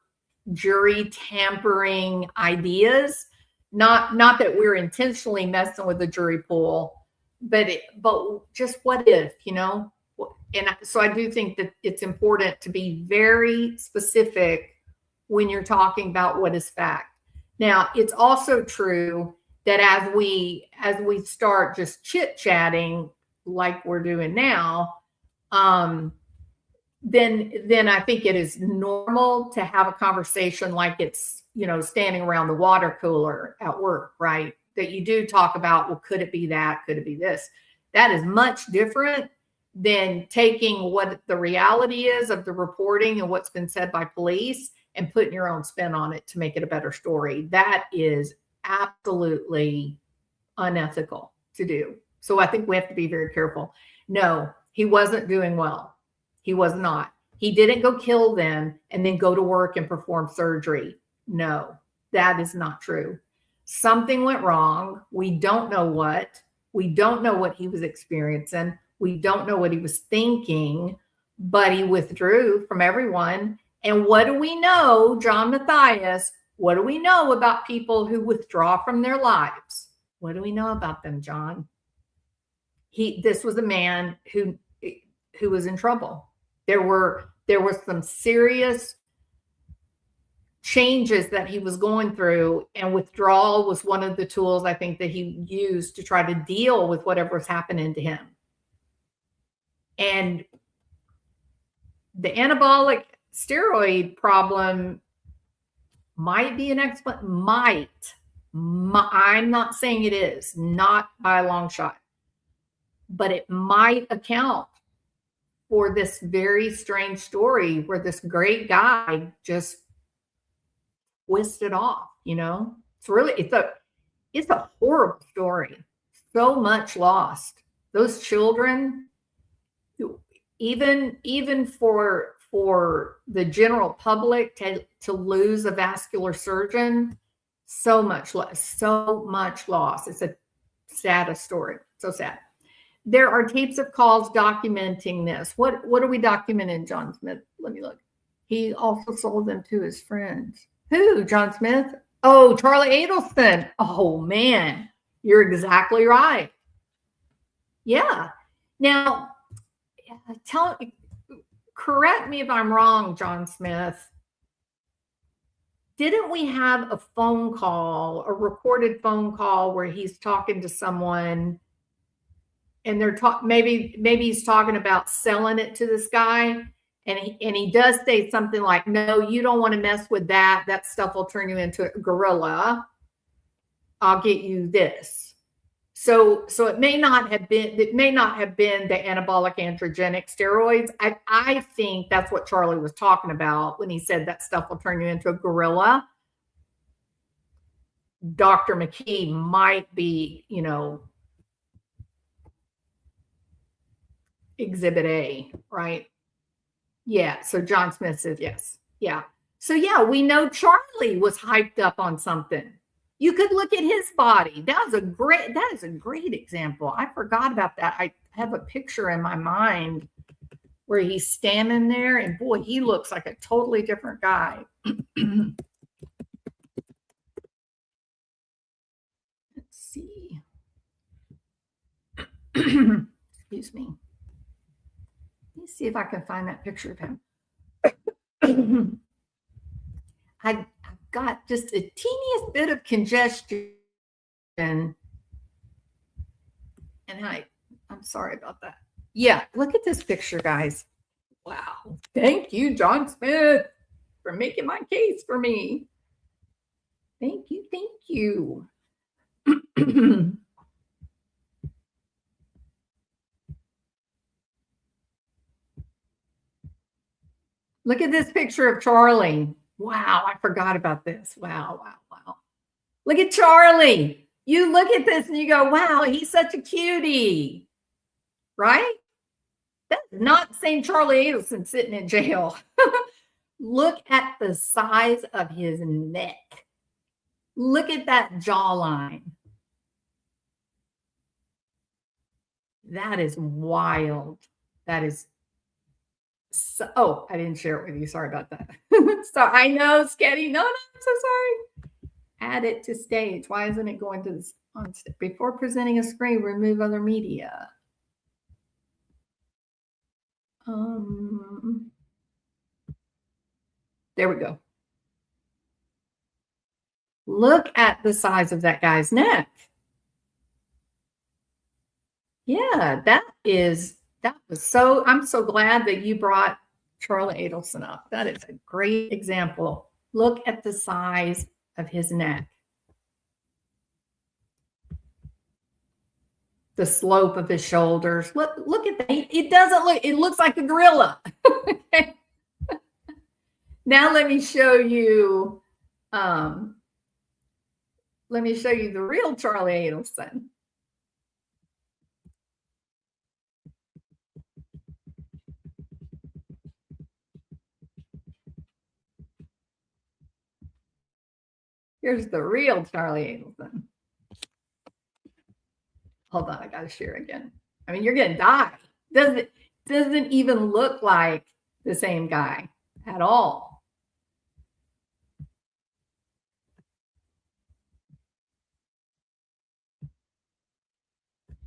jury tampering ideas. Not that we're intentionally messing with the jury pool, but just what if, you know? And so I do think that it's important to be very specific when you're talking about what is fact. Now, it's also true that as we start just chit-chatting like we're doing now, then I think it is normal to have a conversation like it's, you know, standing around the water cooler at work, right? That you do talk about, well, could it be that? Could it be this? That is much different than taking what the reality is of the reporting and what's been said by police and putting your own spin on it to make it a better story. That is absolutely unethical to do. So I think we have to be very careful. No, he wasn't doing well. He was not. He didn't go kill them and then go to work and perform surgery. No, that is not true. Something went wrong. We don't know what. We don't know what he was experiencing. We don't know what he was thinking, but he withdrew from everyone. And what do we know, John Matthias? What do we know about people who withdraw from their lives? What do we know about them, John? This was a man who was in trouble. There were some serious changes that he was going through, and withdrawal was one of the tools I think that he used to try to deal with whatever was happening to him. And the anabolic steroid problem might be an explanation. I'm not saying it is, not by a long shot, but it might account for this very strange story where this great guy just twisted off, you know? It's a horrible story. So much lost. Those children, even for the general public to lose a vascular surgeon, so much loss. It's a saddest story. So sad. There are tapes of calls documenting this. What are we documenting, John Smith? Let me look. He also sold them to his friends. Who, John Smith? Oh, Charlie Adelson. Oh, man. You're exactly right. Yeah. Now, correct me if I'm wrong, John Smith. Didn't we have a phone call, a recorded phone call where he's talking to someone and they're maybe he's talking about selling it to this guy, and he does say something like, no, you don't want to mess with that. That stuff will turn you into a gorilla. I'll get you this. So it may not have been the anabolic androgenic steroids. I think that's what Charlie was talking about when he said that stuff will turn you into a gorilla. Dr. McKee might be, exhibit A, right? Yeah. So John Smith says yes. Yeah. So yeah, we know Charlie was hyped up on something. You could look at his body. That is a great example. I forgot about that. I have a picture in my mind where he's standing there, and boy, he looks like a totally different guy. Let's see. Excuse me. Let me see if I can find that picture of him. I've got just a teeniest bit of congestion, and I'm sorry about that. Yeah, look at this picture, guys. Wow. Thank you, John Smith, for making my case for me. Thank you. Thank you. Look at this picture of Charlie. Wow, I forgot about this. Wow. Look at Charlie. You look at this and you go, wow, he's such a cutie, right? That's not the same Charlie Adelson sitting in jail. Look at the size of his neck. Look at that jawline. That is wild. That is so, oh, I didn't share it with you. Sorry about that. So I know, Sketty. No, I'm so sorry. Add it to stage. Why isn't it going to this on stage? Before presenting a screen, remove other media. There we go. Look at the size of that guy's neck. Yeah, I'm so glad that you brought Charlie Adelson up. That is a great example. Look at the size of his neck. The slope of his shoulders. Look at that. It looks like a gorilla. Okay. Now let me show you the real Charlie Adelson. Here's the real Charlie Adelson. Hold on, I gotta share again. I mean, you're gonna die. Doesn't even look like the same guy at all.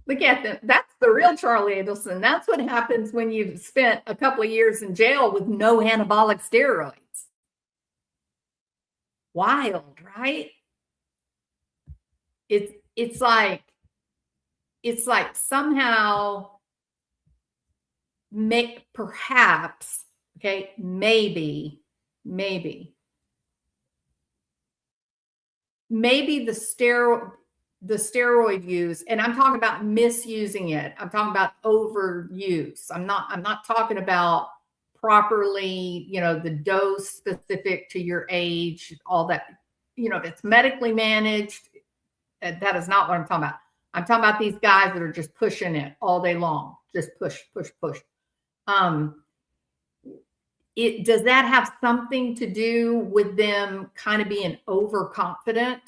Look at them. That's the real Charlie Adelson. That's what happens when you've spent a couple of years in jail with no anabolic steroids. Wild, right? It's like somehow perhaps, okay, maybe the steroid use, and I'm talking about misusing it. I'm talking about overuse. I'm not talking about properly, the dose specific to your age, all that, if it's medically managed, that is not what I'm talking about. I'm talking about these guys that are just pushing it all day long, just push. Does that have something to do with them kind of being overconfident?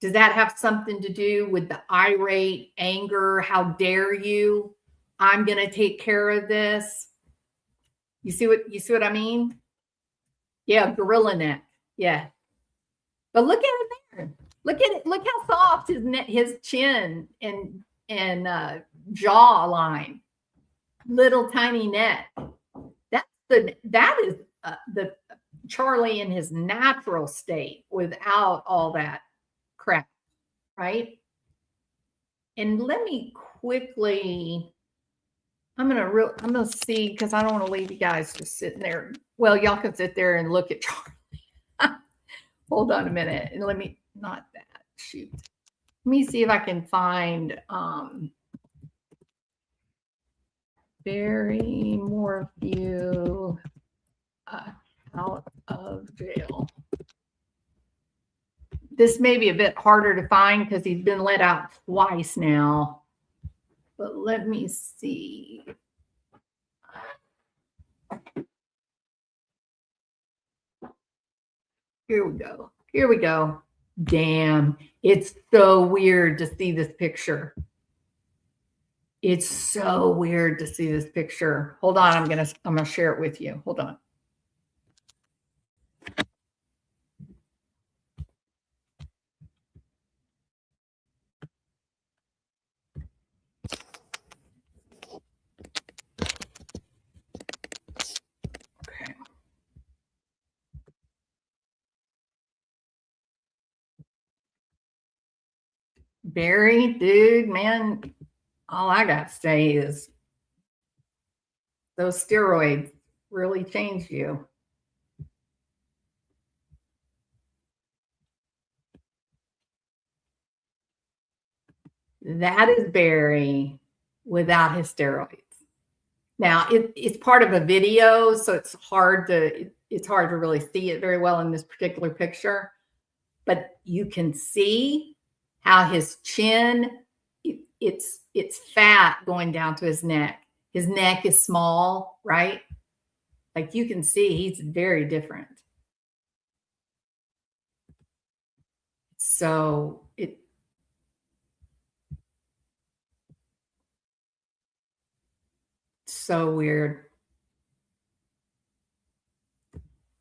Does that have something to do with the irate anger? How dare you? I'm going to take care of this. You see what I mean? Yeah, gorilla neck. Yeah. But look at it there. Look at it. Look how soft his chin and jaw line. Little tiny neck. That is the Charlie in his natural state without all that crap, right? And let me quickly. I'm gonna see, because I don't want to leave you guys just sitting there. Well, y'all can sit there and look at Charlie. Hold on a minute, and let me not that shoot. Let me see if I can find Barry Morphew out of jail. This may be a bit harder to find because he's been let out twice now. But let me see. Here we go. Here we go. Damn. It's so weird to see this picture. It's so weird to see this picture. Hold on. I'm gonna share it with you. Hold on. Okay. Barry, dude, man, all I got to say is those steroids really changed you. That is Barry without his steroids. Now it's part of a video, so it's hard to really see it very well in this particular picture. But you can see how his chin, it's fat going down to his neck. His neck is small, right? Like you can see he's very different. So so weird.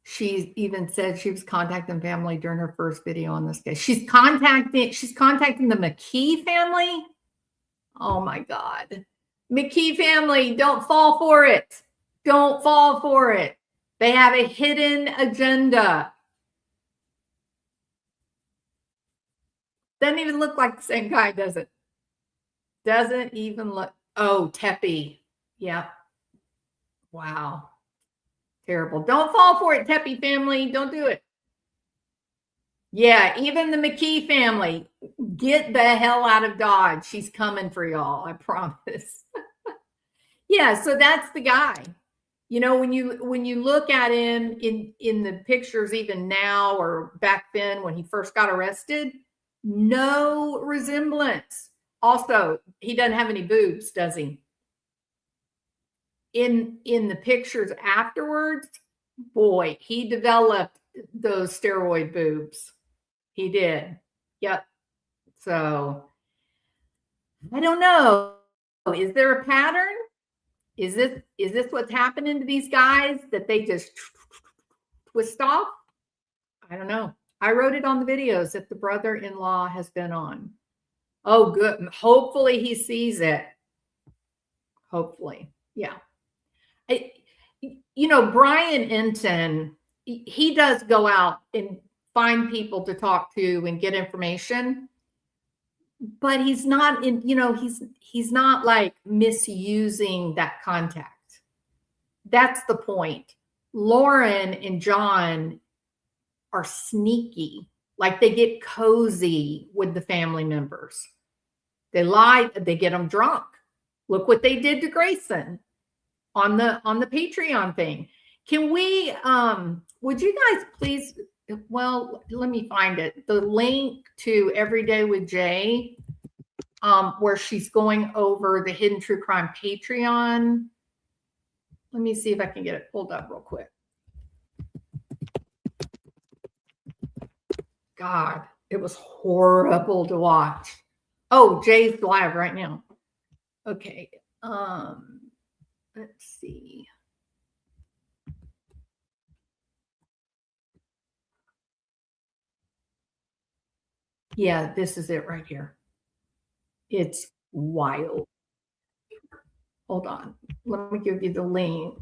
She even said she was contacting family during her first video on this case. She's contacting the McKee family. Oh my God. McKee family, don't fall for it. Don't fall for it. They have a hidden agenda. Doesn't even look like the same guy, does it? Doesn't even look. Oh, Teppy. Yeah. Wow. Terrible. Don't fall for it, Teppy family. Don't do it. Yeah, even the McKee family, get the hell out of Dodge. She's coming for y'all, I promise. Yeah, so that's the guy. You know, when you look at him in the pictures, even now or back then when he first got arrested, no resemblance. Also, he doesn't have any boobs, does he? In the pictures afterwards, boy, he developed those steroid boobs. He did. Yep. So I don't know. Is there a pattern? Is this what's happening to these guys, that they just twist off? I don't know. I wrote it on the videos that the brother-in-law has been on. Oh, good. Hopefully he sees it. Hopefully. Yeah. You know, Brian Enton, he does go out and find people to talk to and get information, but he's not in, you know, he's not like misusing that contact. That's the point. Lauren and John are sneaky, like they get cozy with the family members. They lie, they get them drunk. Look what they did to Grayson on the Patreon thing. Can we would you guys please, well, let me find it, the link to Everyday with Jay, where she's going over the Hidden True Crime Patreon. Let me see if I can get it pulled up real quick. God, it was horrible to watch. Oh, Jay's live right now. Okay. Let's see. Yeah, this is it right here. It's wild. Hold on. Let me give you the link.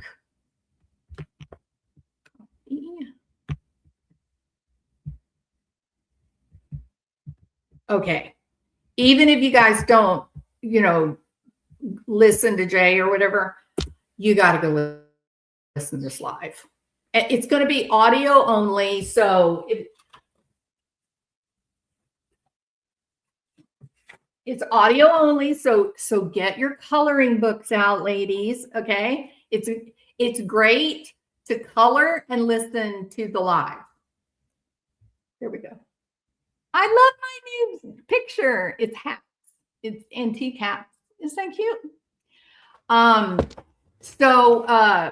Okay. Even if you guys don't, listen to Jay or whatever, you got to go listen to this live. It's going to be audio only. So it's audio only. So get your coloring books out, ladies. Okay. It's great to color and listen to the live. There we go. I love my new picture. It's hats. It's antique hats. Isn't that cute? So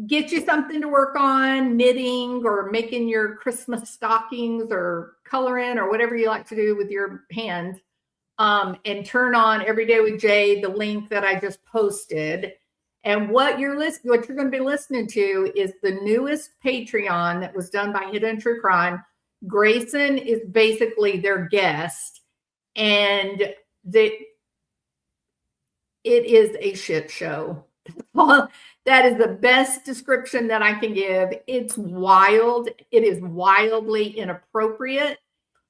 get you something to work on, knitting or making your Christmas stockings or coloring or whatever you like to do with your hand. And turn on Every Day with Jay, the link that I just posted. And what you're going to be listening to is the newest Patreon that was done by Hidden True Crime. Grayson is basically their guest, and it is a shit show. That is the best description that I can give. It's wild. It is wildly inappropriate.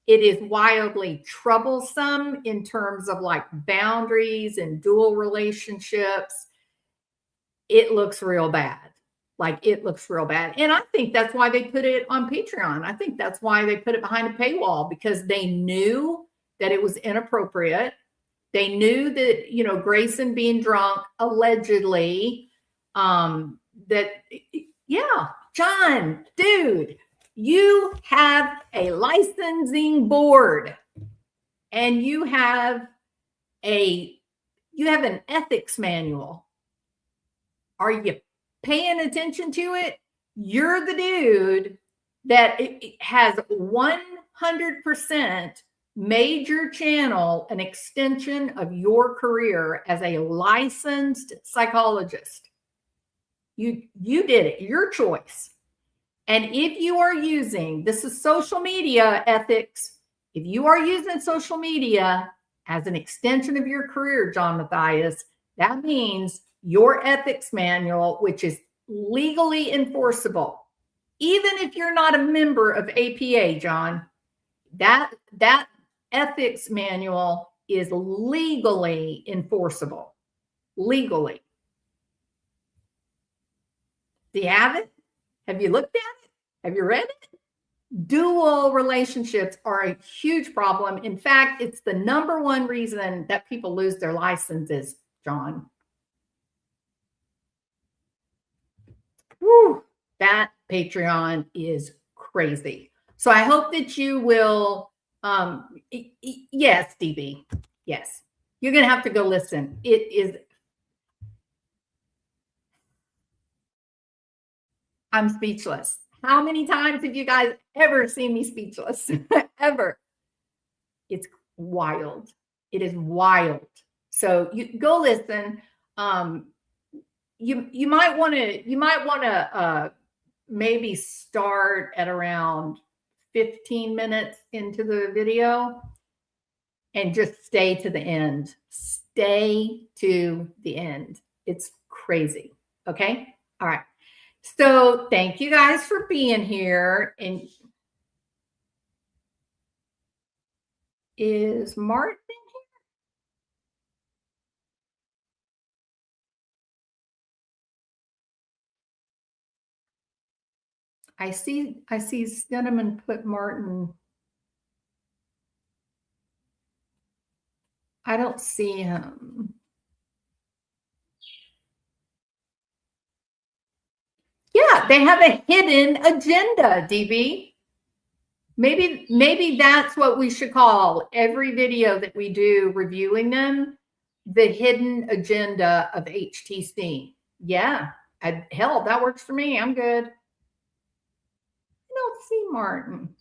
It is wildly troublesome in terms of like boundaries and dual relationships. It looks real bad. Like it looks real bad. And I think that's why they put it on Patreon. I think that's why they put it behind a paywall, because they knew that it was inappropriate. They knew that, Grayson being drunk, allegedly, John, dude, you have a licensing board and you have an ethics manual. Are you paying attention to it? You're the dude that has 100% made your channel an extension of your career as a licensed psychologist. You did it, your choice. And if you are using, this is social media ethics, if you are using social media as an extension of your career, John Matthias, that means your ethics manual, which is legally enforceable, even if you're not a member of APA, John, that ethics manual is legally enforceable. Legally. Do you have it? Have you looked at it? Have you read it? Dual relationships are a huge problem. In fact, it's the number one reason that people lose their licenses, John. Whew, that Patreon is crazy. So I hope that you will, yes, DB, yes. You're going to have to go listen. It is, I'm speechless. How many times have you guys ever seen me speechless? Ever. It's wild. It is wild. So you go listen. You might want to maybe start at around 15 minutes into the video and just stay to the end. Stay to the end. It's crazy. Okay. All right. So thank you guys for being here. And is Martin in here? I see Cinnamon put Martin. I don't see him. Yeah, they have a hidden agenda, DB. Maybe that's what we should call every video that we do reviewing them, the hidden agenda of HTC. Yeah, hell, that works for me. I'm good. I don't see Martin.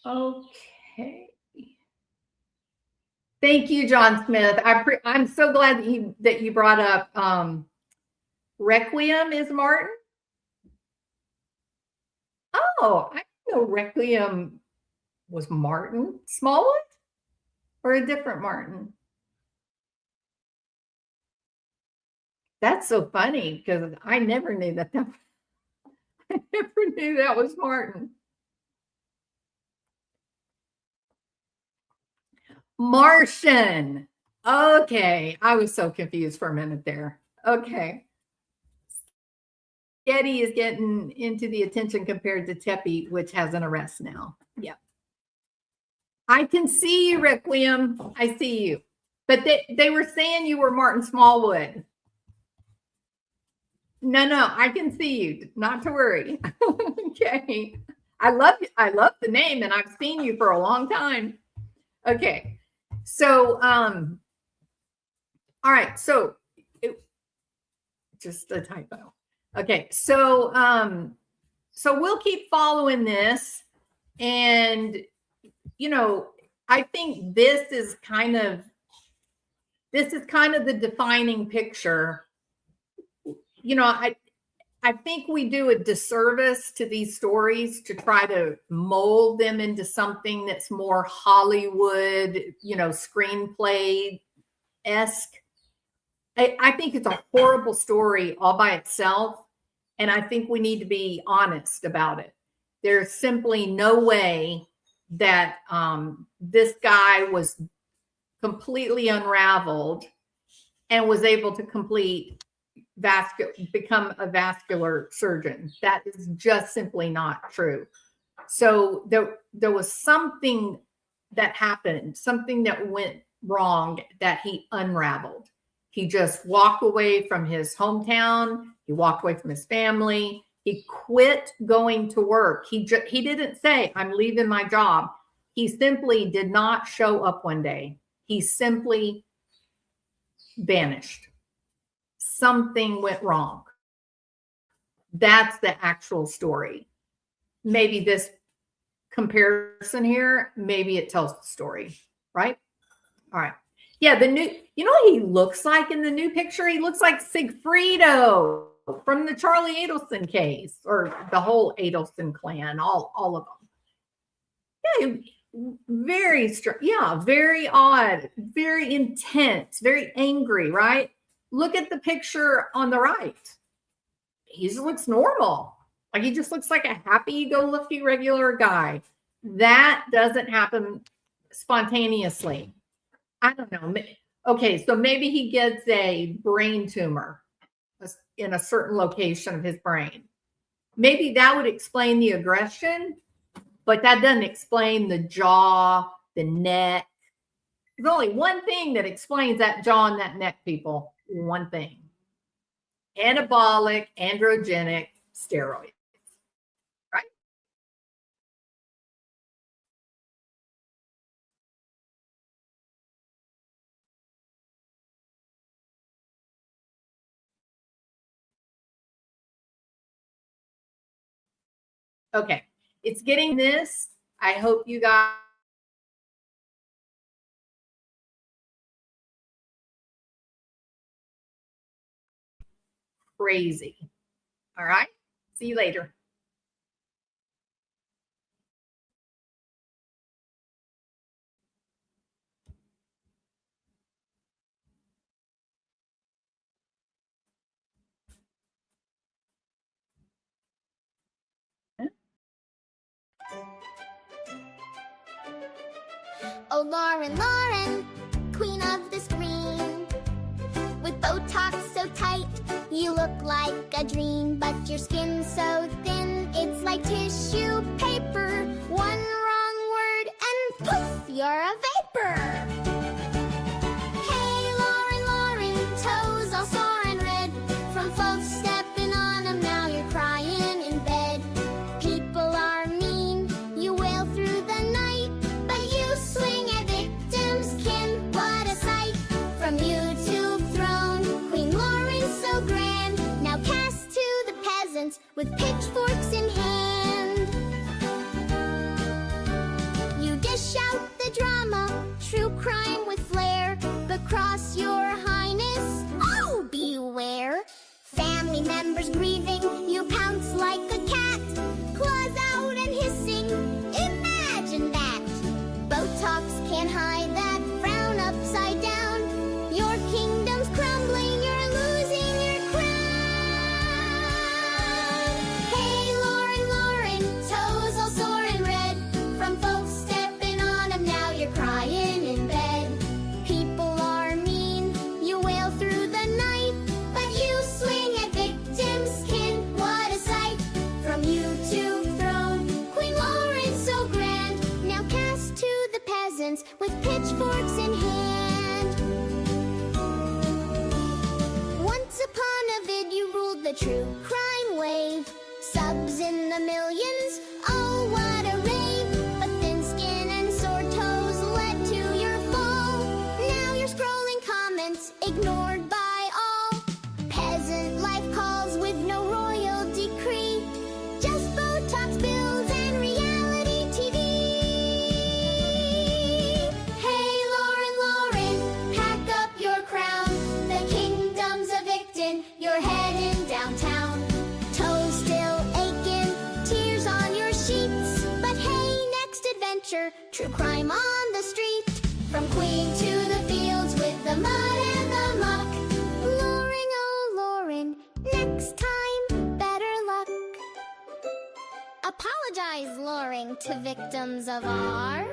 Okay. Thank you, John Smith. I'm so glad that you brought up Requiem is Martin. Oh, I know Requiem was Martin Smallwood or a different Martin. That's so funny because I never knew that. I never knew that was Martin. Martian. Okay, I was so confused for a minute there. Okay. Getty is getting into the attention compared to Tepe, which has an arrest now. Yeah. I can see you, Requiem. I see you. But they were saying you were Martin Smallwood. No, I can see you. Not to worry. Okay. I love the name, and I've seen you for a long time. Okay. So, all right. So, just a typo. Okay. So, so we'll keep following this, and I think this is kind of the defining picture. I think we do a disservice to these stories to try to mold them into something that's more Hollywood, screenplay-esque. I think it's a horrible story all by itself, and I think we need to be honest about it. There's simply no way that this guy was completely unraveled and was able to become a vascular surgeon. That is just simply not true. So there was something that happened, something that went wrong that he unraveled. He just walked away from his hometown. He walked away from his family. He quit going to work. He didn't say, I'm leaving my job. He simply did not show up one day. He simply vanished. Something went wrong. That's the actual story. Maybe this comparison here, maybe it tells the story, right? All right. Yeah, what he looks like in the new picture? He looks like Sigfrido from the Charlie Adelson case, or the whole Adelson clan, all of them. Yeah, very strange. Yeah, very odd, very intense, very angry, right? Look at the picture on the right. He just looks normal. Like he just looks like a happy-go-lucky regular guy. That doesn't happen spontaneously. I don't know. Okay, so maybe he gets a brain tumor in a certain location of his brain. Maybe that would explain the aggression, but that doesn't explain the jaw, the neck. There's only one thing that explains that jaw and that neck, people. One thing. Anabolic, androgenic steroids. Right? Okay. It's getting this. I hope you guys crazy. All right. See you later. Oh, Lauren, queen of the screen. With Botox so tight, you look like a dream. But your skin's so thin, it's like tissue paper. One wrong word and poof, you're a vapor. Hey, Lauren, toes all sore and red. From folks stepping on them, now you're crying in bed. People are mean, you wail through the night. But you swing at victims' kin, what a sight. From YouTube throne, Queen Lauren's so grand. Now cast to the peasants with pitchforks in hand. You dish out the drama, true villains with pitchforks in hand. Once upon a vid, you ruled the true crime wave. Subs in the millions, oh what a rave. But thin skin and sore toes led to your fall. Now you're scrolling comments, ignored by all. Peasant life calls with no royal decree. Just Botox bills and reality TV. Hey Lauren, Lauren, pack up your crown. The kingdom's evicting, you're heading downtown. Toes still aching, tears on your sheets. But hey, next adventure, true crime on the street. From queen to the fields with the mud and the muck. Lauren, oh Lauren, next time, better luck. Apologize, Lauren, to victims of our